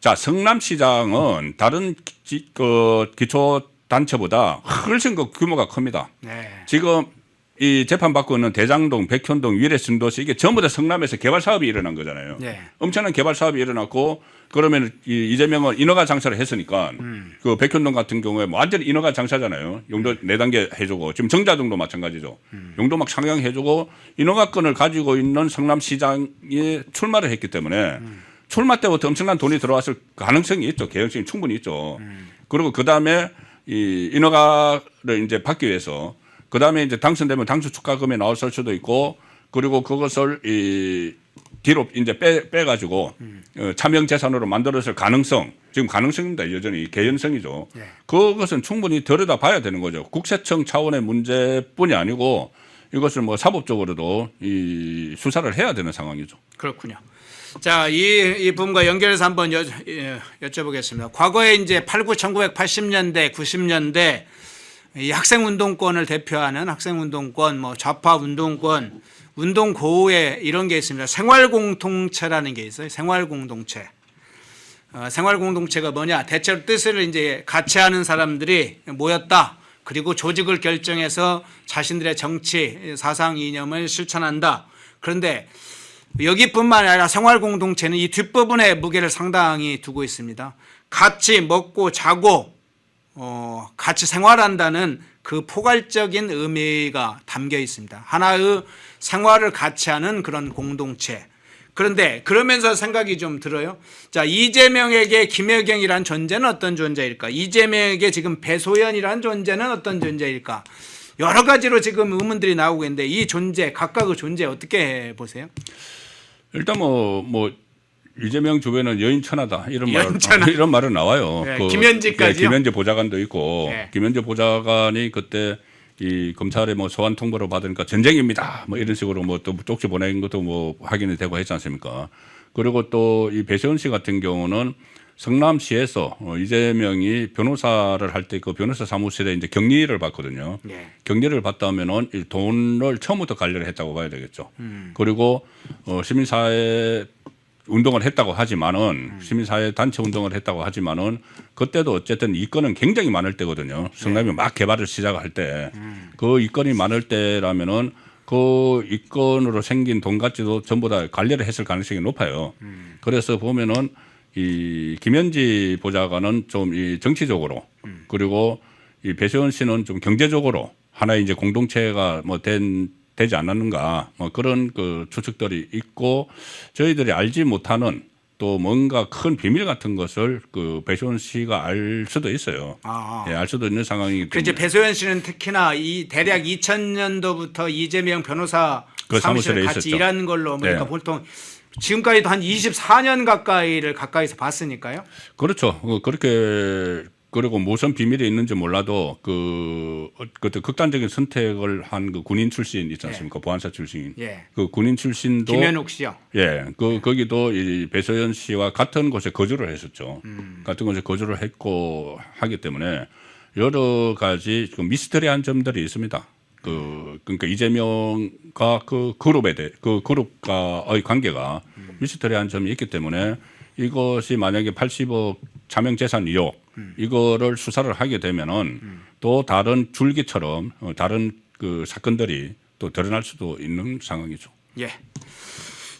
자, 성남시장은 다른 기초 단체보다 훨씬 그 규모가 큽니다. 네. 지금 이 재판 받고 있는 대장동, 백현동, 위례, 신도시 이게 전부 다 성남에서 개발 사업이 일어난 거잖아요. 네. 엄청난 개발 사업이 일어났고 그러면 이재명은 인허가 장사를 했으니까 그 백현동 같은 경우에 뭐 완전히 인허가 장사잖아요. 용도 4단계 해주고 지금 정자동도 마찬가지죠. 용도 막 상향해주고 인허가권을 가지고 있는 성남시장이 출마를 했기 때문에 출마 때부터 엄청난 돈이 들어왔을 가능성이 있죠. 개연성이 충분히 있죠. 그리고 그 다음에 이 인허가를 이제 받기 위해서 그 다음에 이제 당선되면 당수 축하금이 나왔을 수도 있고 그리고 그것을 이 뒤로 이제 빼가지고 차명 재산으로 만들었을 가능성 지금 가능성입니다. 여전히 개연성이죠. 네. 그것은 충분히 들여다 봐야 되는 거죠. 국세청 차원의 문제뿐이 아니고 이것을 뭐 사법적으로도 이 수사를 해야 되는 상황이죠. 그렇군요. 자, 이 부분과 연결해서 한번 여쭤보겠습니다. 과거에 이제 1980년대, 90년대 이 학생운동권을 대표하는 학생운동권, 뭐 좌파운동권, 운동고우회 이런 게 있습니다. 생활공동체라는 게 있어요. 생활공동체. 생활공동체가 뭐냐? 대체로 뜻을 이제 같이 하는 사람들이 모였다. 그리고 조직을 결정해서 자신들의 정치, 사상 이념을 실천한다. 그런데 여기뿐만 아니라 생활공동체는 이 뒷부분에 무게를 상당히 두고 있습니다. 같이 먹고 자고 같이 생활한다는 그 포괄적인 의미가 담겨 있습니다. 하나의 생활을 같이 하는 그런 공동체. 그런데 그러면서 생각이 좀 들어요. 자, 이재명에게 김혜경이란 존재는 어떤 존재일까? 이재명에게 지금 배소연이란 존재는 어떤 존재일까? 여러 가지로 지금 의문들이 나오고 있는데 이 존재, 각각의 존재 어떻게 보세요? 일단 뭐 이재명 주변은 여인천하다 이런 여인천하. 이런 말은 나와요. 네, 김현지까지요? 김현지 보좌관도 있고 네. 김현지 보좌관이 그때 이 검찰에 뭐 소환 통보를 받으니까 전쟁입니다. 뭐 이런 식으로 뭐 또 쪽지 보낸 것도 뭐 확인이 되고 했지 않습니까? 그리고 또 이 배세훈 씨 같은 경우는 성남시에서 이재명이 변호사를 할 때 그 변호사 사무실에 이제 격리를 받거든요. 네. 격리를 받다면은 이 돈을 처음부터 관리를 했다고 봐야 되겠죠. 그리고 시민사회 운동을 했다고 하지만은 시민사회 단체 운동을 했다고 하지만은 그때도 어쨌든 이권은 굉장히 많을 때거든요. 성남이 막 개발을 시작할 때 그 이권이 많을 때라면은 그 이권으로 생긴 돈 가치도 전부 다 관리를 했을 가능성이 높아요. 그래서 보면은 이 김현지 보좌관은 좀 이 정치적으로 그리고 이 배세훈 씨는 좀 경제적으로 하나의 이제 공동체가 뭐 되지 않았는가 뭐 그런 그 추측들이 있고 저희들이 알지 못하는 또 뭔가 큰 비밀 같은 것을 그 배세훈 씨가 알 수도 있어요. 예, 알 수도 있는 상황이기 때문에. 그렇지. 배소연 씨는 특히나 이 대략 2000년도부터 이재명 변호사 그 사무실에 사무실에 같이 있었죠. 일하는 걸로 보니까 네. 보통 지금까지도 한 24년 가까이를 가까이서 봤으니까요. 그렇죠. 그렇게 그리고 무슨 비밀이 있는지 몰라도 그때 극단적인 선택을 한 그 군인 출신 있지 않습니까? 보안사 출신. 예. 그 군인 출신도 김현욱 씨요. 예, 거기도 이 배소연 씨와 같은 곳에 거주를 했었죠. 같은 곳에 거주를 했고 하기 때문에 여러 가지 그 미스터리한 점들이 있습니다. 그러니까 이재명과 그 그룹과의 관계가 미스터리한 점이 있기 때문에 이것이 만약에 80억 차명 재산 의혹 이거를 수사를 하게 되면은 또 다른 줄기처럼 다른 그 사건들이 또 드러날 수도 있는 상황이죠. 예.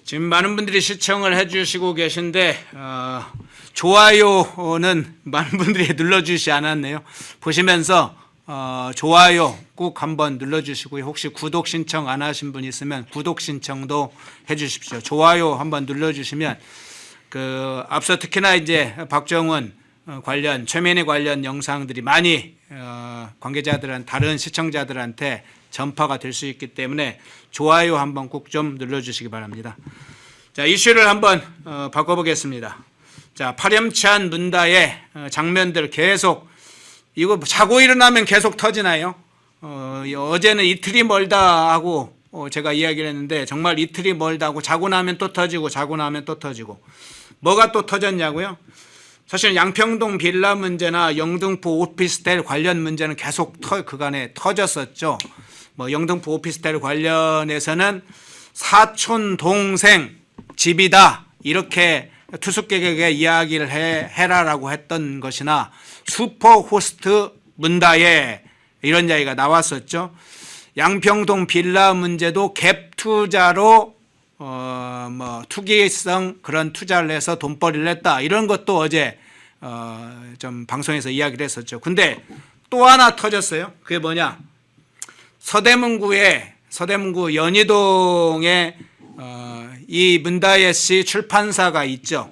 지금 많은 분들이 시청을 해주시고 계신데 좋아요는 많은 분들이 눌러주시지 않았네요. 보시면서 좋아요 꼭 한번 눌러주시고요. 혹시 구독 신청 안 하신 분 있으면 구독 신청도 해주십시오. 좋아요 한번 눌러주시면 그 앞서 특히나 이제 박정훈 관련 최민희 관련 영상들이 많이 관계자들한 다른 시청자들한테 전파가 될 수 있기 때문에 좋아요 한번 꼭 좀 눌러주시기 바랍니다. 자, 이슈를 한번 바꿔보겠습니다. 자, 파렴치한 문다의 장면들 계속 이거 자고 일어나면 계속 터지나요? 어제는 이틀이 멀다 하고 제가 이야기를 했는데 정말 이틀이 멀다 하고 자고 나면 또 터지고 자고 나면 또 터지고 뭐가 또 터졌냐고요? 사실 양평동 빌라 문제나 영등포 오피스텔 관련 문제는 계속 그간에 터졌었죠. 뭐 영등포 오피스텔 관련해서는 사촌 동생 집이다 이렇게 투숙객에게 이야기를 해라라고 했던 것이나 슈퍼호스트 문다에 이런 이야기가 나왔었죠. 양평동 빌라 문제도 갭 투자로 뭐 투기성 그런 투자를 해서 돈벌이를 했다 이런 것도 어제 좀 방송에서 이야기를 했었죠. 근데 또 하나 터졌어요. 그게 뭐냐? 서대문구 연희동에 이 문다예 씨 출판사가 있죠.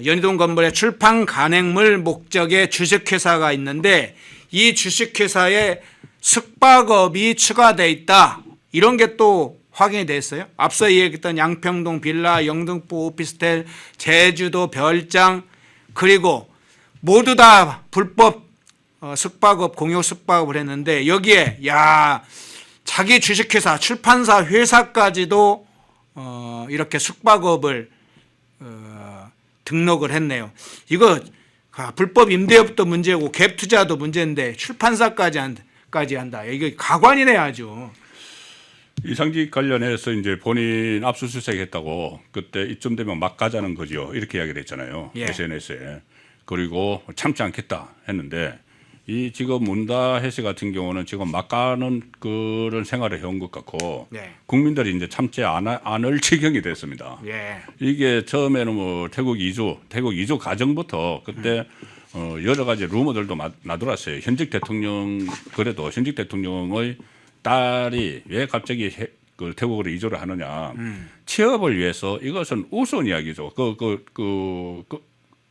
연희동 건물에 출판 간행물 목적의 주식회사가 있는데 이 주식회사에 숙박업이 추가돼 있다. 이런 게 또 확인이 됐어요. 앞서 이야기했던 양평동 빌라, 영등포 오피스텔, 제주도 별장 그리고 모두 다 불법 숙박업, 공유 숙박업을 했는데 여기에 자기 주식회사, 출판사 회사까지도 이렇게 숙박업을 등록을 했네요. 이거 불법 임대업도 문제고 갭 투자도 문제인데 출판사까지 한다. 이게 가관이네 아주. 이상직 관련해서 이제 본인 압수수색했다고 그때 이쯤 되면 막 가자는 거죠. 이렇게 이야기를 했잖아요. 예. SNS에. 그리고 참지 않겠다 했는데 이 지금 문다혜 씨 같은 경우는 지금 막 가는 그런 생활을 해온 것 같고 네. 국민들이 이제 참지 않을 지경이 됐습니다. 예. 이게 처음에는 뭐 태국 이주 과정부터 그때 여러 가지 루머들도 나돌았어요. 현직 대통령 그래도 현직 대통령의 딸이 왜 갑자기 그 태국으로 이주를 하느냐. 취업을 위해서 이것은 우스운 이야기죠. 그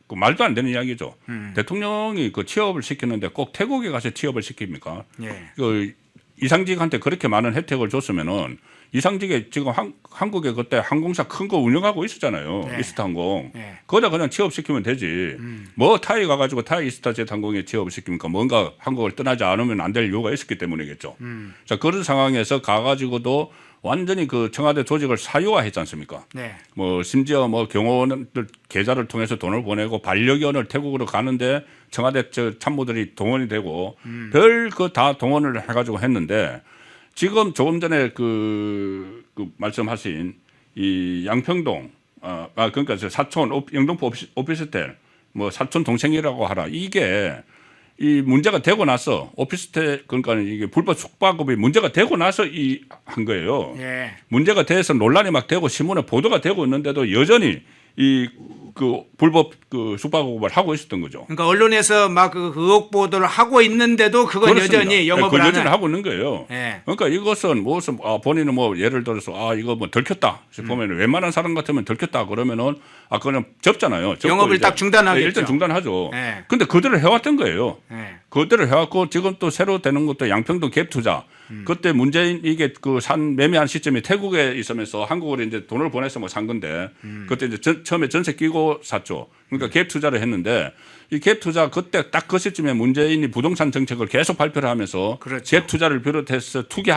말도 안 되는 이야기죠. 대통령이 그 취업을 시키는데 꼭 태국에 가서 취업을 시킵니까? 예. 그 이상직한테 그렇게 많은 혜택을 줬으면은 이상직에 지금 한국에 그때 항공사 큰 거 운영하고 있었잖아요. 네. 이스타항공. 네. 거기다 그냥 취업시키면 되지. 뭐 타이 가가지고 타이 이스타젯항공에 취업을 시킵니까? 뭔가 한국을 떠나지 않으면 안 될 이유가 있었기 때문이겠죠. 자 그런 상황에서 가가지고도 완전히 그 청와대 조직을 사유화했지 않습니까? 네. 뭐 심지어 뭐 경호원들 계좌를 통해서 돈을 보내고 반려견을 태국으로 가는데 청와대 참모들이 동원이 되고 별 그 다 동원을 해가지고 했는데 지금 조금 전에 그 말씀하신 이 양평동 그러니까 사촌 영등포 오피스텔 뭐 사촌 동생이라고 하라 이게 이 문제가 되고 나서 오피스텔 그러니까 이게 불법 숙박업이 문제가 되고 나서 한 거예요. 예. 문제가 돼서 논란이 막 되고 신문에 보도가 되고 있는데도 여전히 이 그 불법 그 숙박업을 하고 있었던 거죠. 그러니까 언론에서 막 그 의혹 보도를 하고 있는데도 그건 그렇습니다. 여전히 영업을 그 여전히 하는. 하고 있는 거예요. 예. 그러니까 이것은 무슨 본인은 뭐 예를 들어서 이거 뭐 들켰다 싶으면 웬만한 사람 같으면 들켰다 그러면은 그냥 접잖아요. 접고 영업을 이제 딱 중단하겠죠. 일단 중단하죠. 예. 근데 그대로 해왔던 거예요. 예. 그대로 해왔고 지금 또 새로 되는 것도 양평동 갭 투자. 그때 문재인 이게 그 산 매매한 시점이 태국에 있으면서 한국으로 이제 돈을 보내서 뭐 산 건데 그때 이제 처음에 전세 끼고 샀죠. 그러니까 갭 투자를 했는데 이 갭 투자 그때 딱 그 시점에 문재인이 부동산 정책을 계속 발표를 하면서 그렇죠. 갭 투자를 비롯해서 투기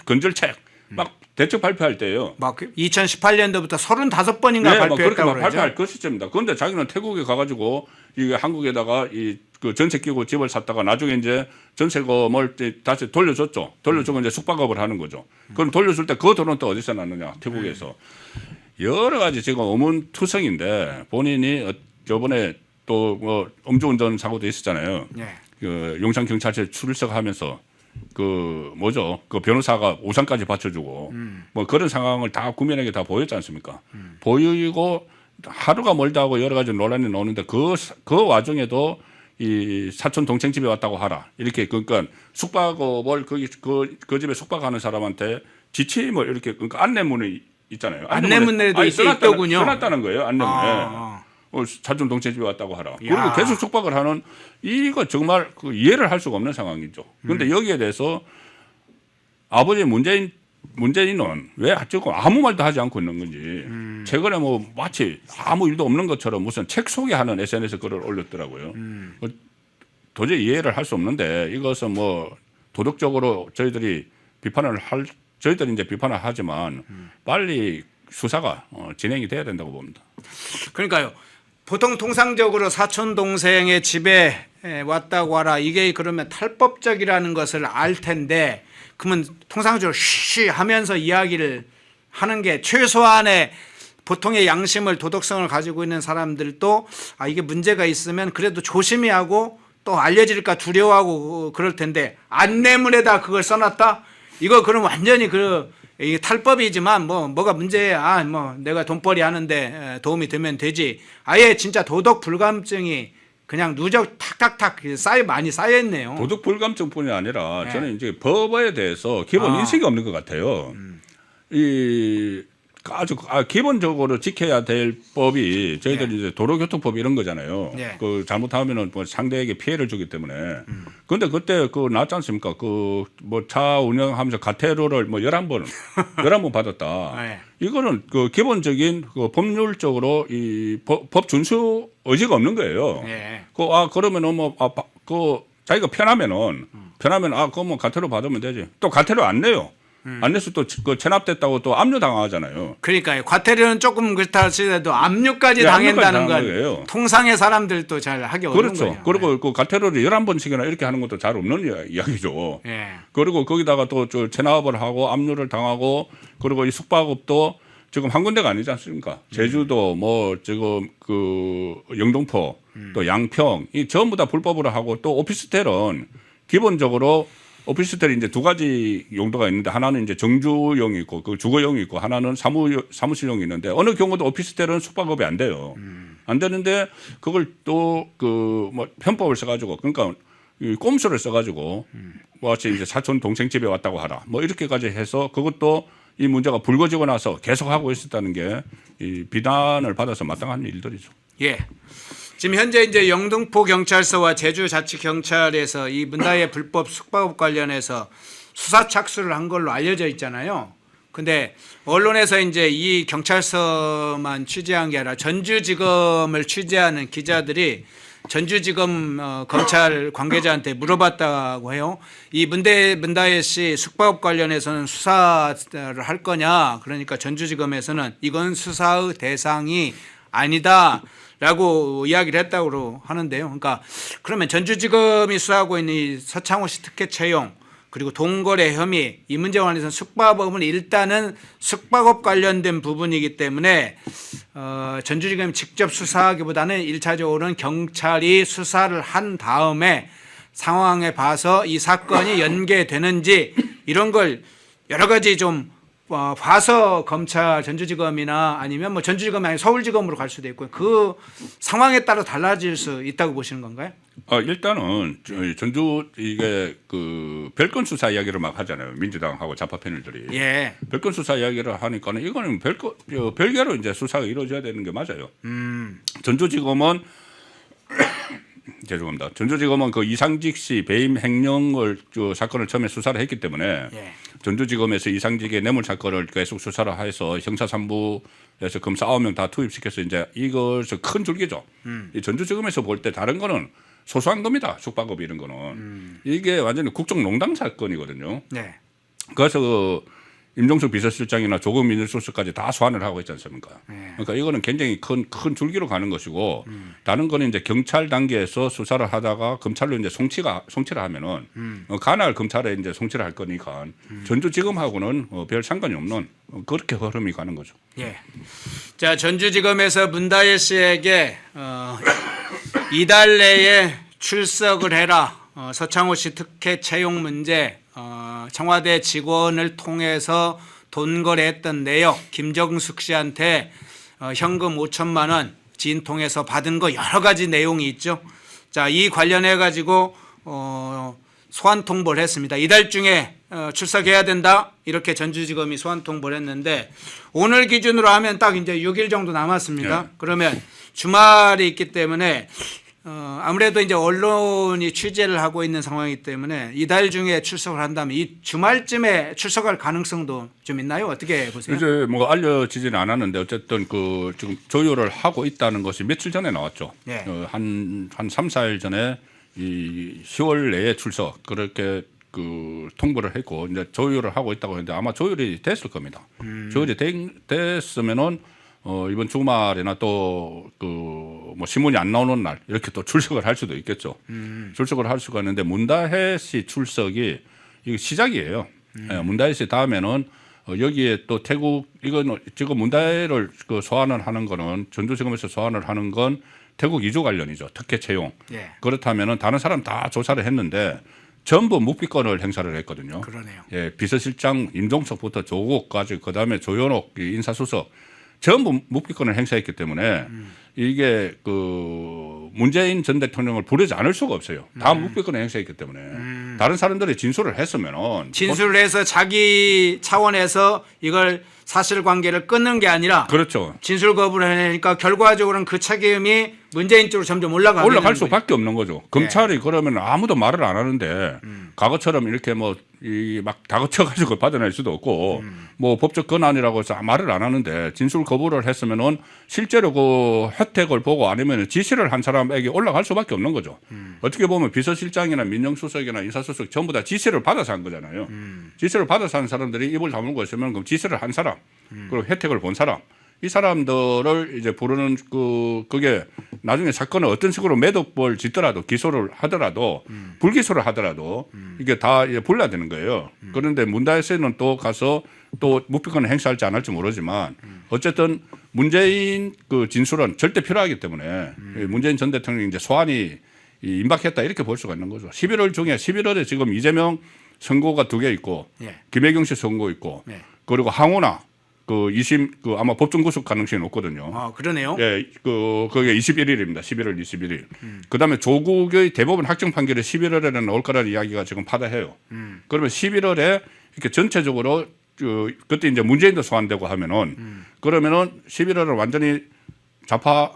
건절책 막 대책 발표할 때예요. 막 2018년도부터 35번인가 네, 발표했다고 그렇게 막 그러죠. 발표할 그 시점입니다. 그런데 자기는 태국에 가가지고 이게 한국에다가 그 전세 끼고 집을 샀다가 나중에 이제 전세금을 다시 돌려줬죠. 돌려주고 이제 숙박업을 하는 거죠. 그럼 돌려줄 때 그 돈은 또 어디서 났느냐? 태국에서. 여러 가지 지금 의문투성인데 본인이 저번에 또 뭐 음주운전 사고도 있었잖아요. 네. 그 용산경찰서에 출석하면서 그 변호사가 우산까지 받쳐주고 뭐 그런 상황을 다 국민에게 다 보였지 않습니까? 보이고 하루가 멀다 하고 여러 가지 논란이 나오는데 그 와중에도 이 사촌 동생 집에 왔다고 하라 이렇게 그러니까 숙박업을 그 집에 숙박하는 사람한테 지침을 이렇게 그러니까 안내문이 있잖아요. 안내문에도 있더군요. 써놨다는 거예요. 안내문에. 사촌 동생 집에 왔다고 하라. 그리고 계속 숙박을 하는 이거 정말 그 이해를 할 수가 없는 상황이죠. 그런데 여기에 대해서 아버지 문재인은 왜 조금 아무 말도 하지 않고 있는 건지 최근에 뭐 마치 아무 일도 없는 것처럼 무슨 책 소개하는 SNS 글을 올렸더라고요. 도저히 이해를 할 수 없는데 이것은 뭐 도덕적으로 저희들이 저희들이 이제 비판을 하지만 빨리 수사가 진행이 돼야 된다고 봅니다. 그러니까요. 보통 통상적으로 사촌 동생의 집에 왔다고 하라 이게 그러면 탈법적이라는 것을 알 텐데 그러면 통상적으로 쉬 하면서 이야기를 하는 게 최소한의 보통의 양심을 도덕성을 가지고 있는 사람들도 이게 문제가 있으면 그래도 조심히 하고 또 알려질까 두려워하고 그럴 텐데 안내문에다 그걸 써놨다? 이거 그럼 완전히 이게 탈법이지만 뭐가 문제야. 뭐 내가 돈벌이 하는데 도움이 되면 되지. 아예 진짜 도덕 불감증이 그냥 누적 탁탁탁 많이 쌓여 있네요. 도덕 불감증뿐이 아니라 저는 이제 법에 대해서 기본 인식이 없는 것 같아요. 이 아주 기본적으로 지켜야 될 법이 저희들이 이제 도로교통법 이런 거잖아요. 그 잘못하면은 뭐 상대에게 피해를 주기 때문에. 그런데 그때 나왔지 않습니까? 뭐 차 운영하면서 과태료를 뭐 11번 받았다. 이거는 그 기본적인 그 법률적으로 이 법 준수 의지가 없는 거예요. 그러면은 자기가 편하면 그거 뭐 과태료 받으면 되지. 또 과태료 안 내요. 안 내서 또 체납됐다고 또 압류 당하잖아요. 그러니까요. 과태료는 조금 그렇다 하더라도 압류까지 당한다는 건 통상의 사람들도 잘 하기 어려운 거예요. 그렇죠. 그리고 그 과태료를 11번씩이나 이렇게 하는 것도 잘 없는 이야기죠. 그리고 거기다가 또 체납을 하고 압류를 당하고 그리고 이 숙박업도 지금 한 군데가 아니지 않습니까? 제주도 뭐 지금 그 영등포 또 양평 이 전부 다 불법으로 하고 또 오피스텔은 기본적으로 오피스텔이 이제 두 가지 용도가 있는데 하나는 이제 정주용이 있고 그 주거용이 있고 하나는 사무실용이 있는데 어느 경우도 오피스텔은 숙박업이 안 돼요. 안 되는데 그걸 또 뭐 편법을 써가지고 그러니까 이 꼼수를 써가지고 마치 이제 사촌 동생 집에 왔다고 하라 뭐 이렇게까지 해서 그것도 이 문제가 불거지고 나서 계속 하고 있었다는 게 이 비난을 받아서 마땅한 일들이죠. 예. 지금 현재 이제 영등포 경찰서와 제주자치경찰에서 이 문다의 불법 숙박업 관련해서 수사 착수를 한 걸로 알려져 있잖아요. 근데 언론에서 이제 이 경찰서만 취재한 게 아니라 전주지검을 취재하는 기자들이 전주지검 검찰 관계자한테 물어봤다고 해요. 이 문다혜 씨 숙박업 관련해서는 수사를 할 거냐? 그러니까 전주지검에서는 이건 수사의 대상이 아니다. 라고 이야기를 했다고 하는데요. 그러니까 그러면 전주지검이 수사하고 있는 이 서창호 씨 특혜 채용 그리고 돈거래 혐의 이 문제와 관련해서 숙박업은 일단은 숙박업 관련된 부분이기 때문에 전주지검이 직접 수사하기보다는 1차적으로는 경찰이 수사를 한 다음에 상황에 봐서 이 사건이 연계되는지 이런 걸 여러 가지 좀 봐서 검찰 전주지검이나 아니면 뭐 전주지검이 아니라 서울지검으로 갈 수도 있고요. 그 상황에 따라 달라질 수 있다고 보시는 건가요? 일단은 전주 이게 그 별건 수사 이야기를 막 하잖아요. 민주당하고 좌파 패널들이. 별건 수사 이야기를 하니까는 이거는 별개로 이제 수사가 이루어져야 되는 게 맞아요. 전주지검은 죄송합니다. 전주지검은 그 이상직 씨 배임 횡령을 사건을 처음에 수사를 했기 때문에 전주지검에서 이상직의 뇌물 사건을 계속 수사를 해서 형사 3부에서 검사 9명 다 투입시켜서 이제 이것을 큰 줄기죠. 이 전주지검에서 볼 때 다른 거는 소소한 겁니다. 숙박업 이런 거는 이게 완전히 국정농단 사건이거든요. 그래서 임종석 비서실장이나 조국 민정수석까지 다 소환을 하고 있지 않습니까? 그러니까 이거는 굉장히 큰 줄기로 가는 것이고 다른 거는 이제 경찰 단계에서 수사를 하다가 검찰로 이제 송치를 하면은 간할 검찰에 이제 송치를 할 거니까 전주지검하고는 별 상관이 없는 그렇게 흐름이 가는 거죠. 자, 전주지검에서 문다혜 씨에게 이달 내에 출석을 해라. 서창호 씨 특혜 채용 문제. 청와대 직원을 통해서 돈 거래했던 내역 김정숙 씨한테 현금 5천만 원 지인 통해서 받은 거 여러 가지 내용이 있죠. 자, 이 관련해 가지고 소환 통보를 했습니다. 이달 중에 출석해야 된다 이렇게 전주지검이 소환 통보를 했는데 오늘 기준으로 하면 딱 이제 6일 정도 남았습니다. 그러면 주말이 있기 때문에 아무래도 이제 언론이 취재를 하고 있는 상황이기 때문에 이달 중에 출석을 한다면 이 주말쯤에 출석할 가능성도 좀 있나요? 어떻게 보세요? 이제 뭐 알려지지는 않았는데 어쨌든 그 지금 조율을 하고 있다는 것이 며칠 전에 나왔죠. 한 3, 4일 전에 이 10월 내에 출석 그렇게 그 통보를 했고 이제 조율을 하고 있다고 했는데 아마 조율이 됐을 겁니다. 조율이 됐으면은 이번 주말이나 또 그 뭐 신문이 안 나오는 날 이렇게 또 출석을 할 수도 있겠죠. 출석을 할 수가 있는데 문다혜 씨 출석이 이거 시작이에요. 예, 문다혜 씨 다음에는 여기에 또 태국 이건 지금 문다혜를 그 소환을 하는 거는 전주지검에서 소환을 하는 건 태국 이주 관련이죠. 특혜 채용. 예. 그렇다면은 다른 사람 다 조사를 했는데 전부 묵비권을 행사를 했거든요. 그러네요. 예, 비서실장 임종석부터 조국까지 그다음에 조현옥 인사수석 전부 묵비권을 행사했기 때문에 이게 그 문재인 전 대통령을 부르지 않을 수가 없어요. 다 묵비권을 행사했기 때문에 다른 사람들이 진술을 했으면은 진술을 해서 자기 차원에서 이걸 사실관계를 끊는 게 아니라 그렇죠. 진술 거부를 하니까 결과적으로는 그 책임이 문재인 쪽으로 점점 올라갈 수밖에 없는 거죠. 검찰이 그러면 아무도 말을 안 하는데 과거처럼 이렇게 뭐 이 막 다그쳐가지고 받아낼 수도 없고 뭐 법적 권한이라고 해서 말을 안 하는데 진술 거부를 했으면은 실제로 그 혜택을 보고 아니면 지시를 한 사람에게 올라갈 수밖에 없는 거죠. 어떻게 보면 비서실장이나 민정수석이나 인사수석 전부 다 지시를 받아서 한 거잖아요. 지시를 받아서 한 사람들이 입을 다물고 있으면 그럼 지시를 한 사람 그리고 혜택을 본 사람 이 사람들을 이제 부르는 그게 나중에 사건을 어떤 식으로 매듭을 짓더라도 기소를 하더라도 불기소를 하더라도 이게 다 불러야 되는 거예요. 그런데 문다혜 씨는 또 가서 또 묵비권을 행사할지 안 할지 모르지만 어쨌든 문재인 그 진술은 절대 필요하기 때문에 문재인 전 대통령이 이제 소환이 임박했다 이렇게 볼 수가 있는 거죠. 11월 중에 11월에 지금 이재명 선고가 2개 있고 예. 김혜경 씨 선고 있고 예. 그리고 항우나 그 2심 그 아마 법정 구속 가능성이 높거든요. 아, 그러네요. 예, 그게 21일입니다. 11월 21일. 그다음에 조국의 대법원 확정 판결이 11월에는 나올 거라는 이야기가 지금 파다해요. 그러면 11월에 이렇게 전체적으로 그때 이제 문재인도 소환되고 하면은 그러면은 11월은 완전히 좌파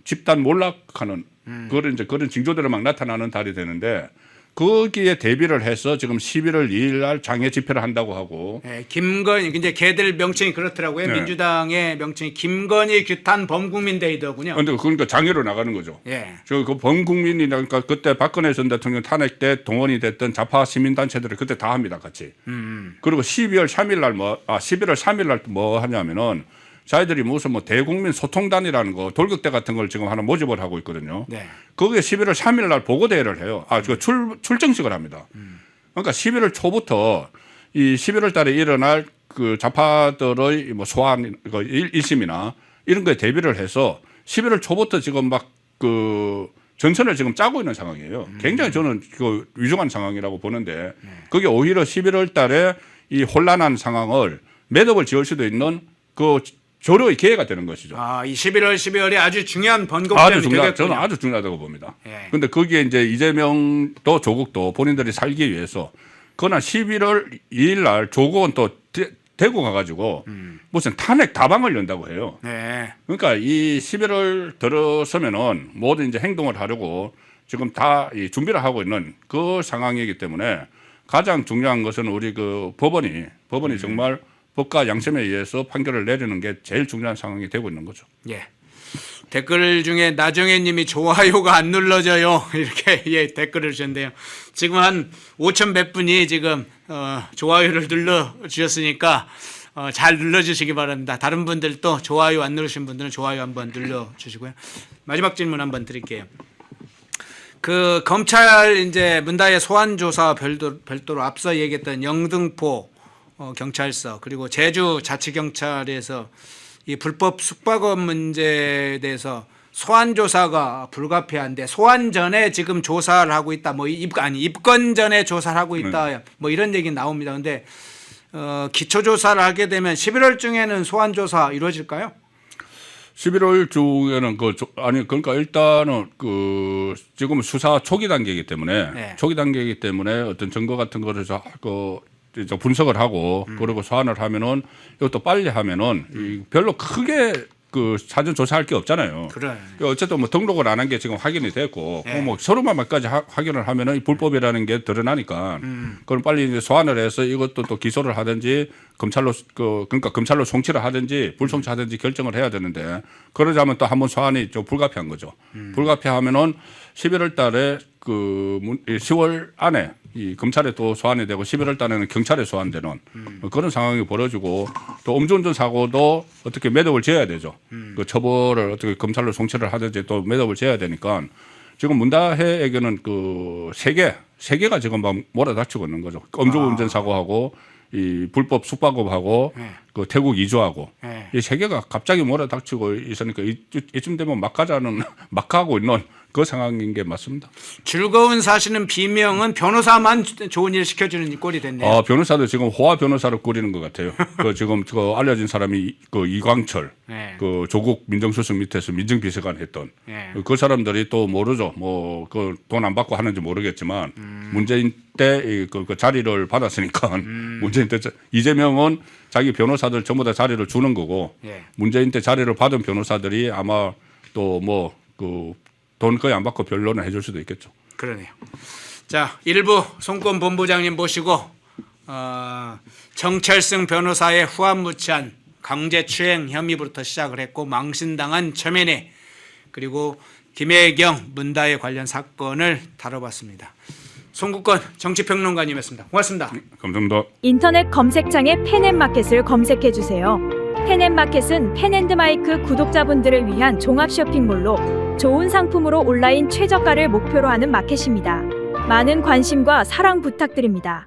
집단 몰락하는 그런 징조들이 막 나타나는 달이 되는데 거기에 대비를 해서 지금 11월 2일 날 장애 집회를 한다고 하고. 네, 김건희 이제 걔들 명칭이 그렇더라고요. 네. 민주당의 명칭이 김건희 규탄 범국민데이더군요. 근데 그러니까 장애로 나가는 거죠. 예. 그 범국민이 그러니까 그때 박근혜 전 대통령 탄핵 때 동원이 됐던 좌파 시민단체들을 그때 다 합니다, 같이. 그리고 12월 3일 날 11월 3일 날 뭐 하냐면은 자기들이 무슨 뭐 대국민 소통단이라는 거 돌격대 같은 걸 지금 하나 모집을 하고 있거든요. 네. 거기에 11월 3일 날 보고대회를 해요. 출정식을 합니다. 그러니까 11월 초부터 이 11월 달에 일어날 그 좌파들의 뭐 소환, 1심이나 이런 거에 대비를 해서 11월 초부터 지금 막 그 전선을 지금 짜고 있는 상황이에요. 굉장히 저는 그 위중한 상황이라고 보는데 그게 오히려 11월 달에 이 혼란한 상황을 매듭을 지을 수도 있는 그 조로의 기회가 되는 것이죠. 아, 이 11월, 12월이 아주 중요한 번곡점이 되겠군요. 저는 아주 중요하다고 봅니다. 예. 그런데 거기에 이제 이재명도 조국도 본인들이 살기 위해서 그러나 11월 2일 날 조국은 또 대구 가가지고 무슨 탄핵 다방을 연다고 해요. 네. 그러니까 이 11월 들어서면은 모든 이제 행동을 하려고 지금 다 이 준비를 하고 있는 그 상황이기 때문에 가장 중요한 것은 우리 그 법원이 정말 법과 양심에 의해서 판결을 내리는 게 제일 중요한 상황이 되고 있는 거죠. 예. 댓글 중에 나정혜 님이 좋아요가 안 눌러져요. 이렇게 예, 댓글을 주셨는데요. 지금 한 5천 몇 분이 지금 좋아요를 눌러 주셨으니까 잘 눌러 주시기 바랍니다. 다른 분들도 좋아요 안 누르신 분들은 좋아요 한번 눌러 주시고요. 마지막 질문 한번 드릴게요. 그 검찰 이제 문다혜 소환 조사 별도로 앞서 얘기했던 영등포 경찰서 그리고 제주 자치경찰에서 이 불법 숙박업 문제에 대해서 소환 조사가 불가피한데 소환 전에 지금 조사를 하고 있다. 뭐 입건 전에 조사를 하고 있다. 뭐 이런 얘기 나옵니다. 근데 기초 조사를 하게 되면 11월 중에는 소환 조사 이루어질까요? 11월 중에는 그러니까 일단은 그 지금 수사 초기 단계이기 때문에 네. 초기 단계이기 때문에 어떤 증거 같은 거를 분석을 하고 그리고 소환을 하면은 이것도 빨리 하면은 별로 크게 그 사전 조사할 게 없잖아요. 그래. 어쨌든 뭐 등록을 안 한 게 지금 확인이 됐고 네. 뭐 서류만까지 확인을 하면은 이 불법이라는 게 드러나니까 그럼 빨리 이제 소환을 해서 이것도 또 기소를 하든지 검찰로 그러니까 검찰로 송치를 하든지 불송치하든지 결정을 해야 되는데 그러자면 또 한번 소환이 좀 불가피한 거죠. 불가피하면은 11월 달에 10월 안에 이 검찰에 또 소환이 되고 11월 달에는 경찰에 소환되는 그런 상황이 벌어지고 또 음주운전 사고도 어떻게 매듭을 지어야 되죠. 그 처벌을 어떻게 검찰로 송치를 하든지 또 매듭을 지어야 되니까 지금 문다혜에게는 그 세 개가 지금 막 몰아닥치고 있는 거죠. 음주운전 사고하고 이 불법 숙박업하고 네. 그 태국 이주하고 네. 이 세 개가 갑자기 몰아닥치고 있으니까 이쯤 되면 막 하고 있는 그 상황인 게 맞습니다. 즐거운 사시는 비명은 변호사만 좋은 일 시켜주는 꼴이 됐네요. 변호사도 지금 호화 변호사를 꾸리는 것 같아요. 그 지금 그 알려진 사람이 그 이광철, 네. 그 조국 민정수석 밑에서 민정비서관 했던 네. 그 사람들이 또 모르죠. 뭐 그 돈 안 받고 하는지 모르겠지만 문재인 때 그 자리를 받았으니까 문재인 때 이재명은 자기 변호사들 전부 다 자리를 주는 거고 예. 문재인 때 자리를 받은 변호사들이 아마 또 뭐 그 돈 거의 안 받고 변론을 해줄 수도 있겠죠. 그러네요. 자, 일부 송권 본부장님 모시고 정철승 변호사의 후한무치한 강제추행 혐의부터 시작을 했고 망신당한 최민희 그리고 김혜경 문다혜 관련 사건을 다뤄봤습니다. 송국권 정치평론가님이었습니다. 고맙습니다. 감사합니다. 인터넷 검색창에 펜앤마켓을 검색해 주세요. 펜앤마켓은 펜앤드마이크 구독자분들을 위한 종합 쇼핑몰로 좋은 상품으로 온라인 최저가를 목표로 하는 마켓입니다. 많은 관심과 사랑 부탁드립니다.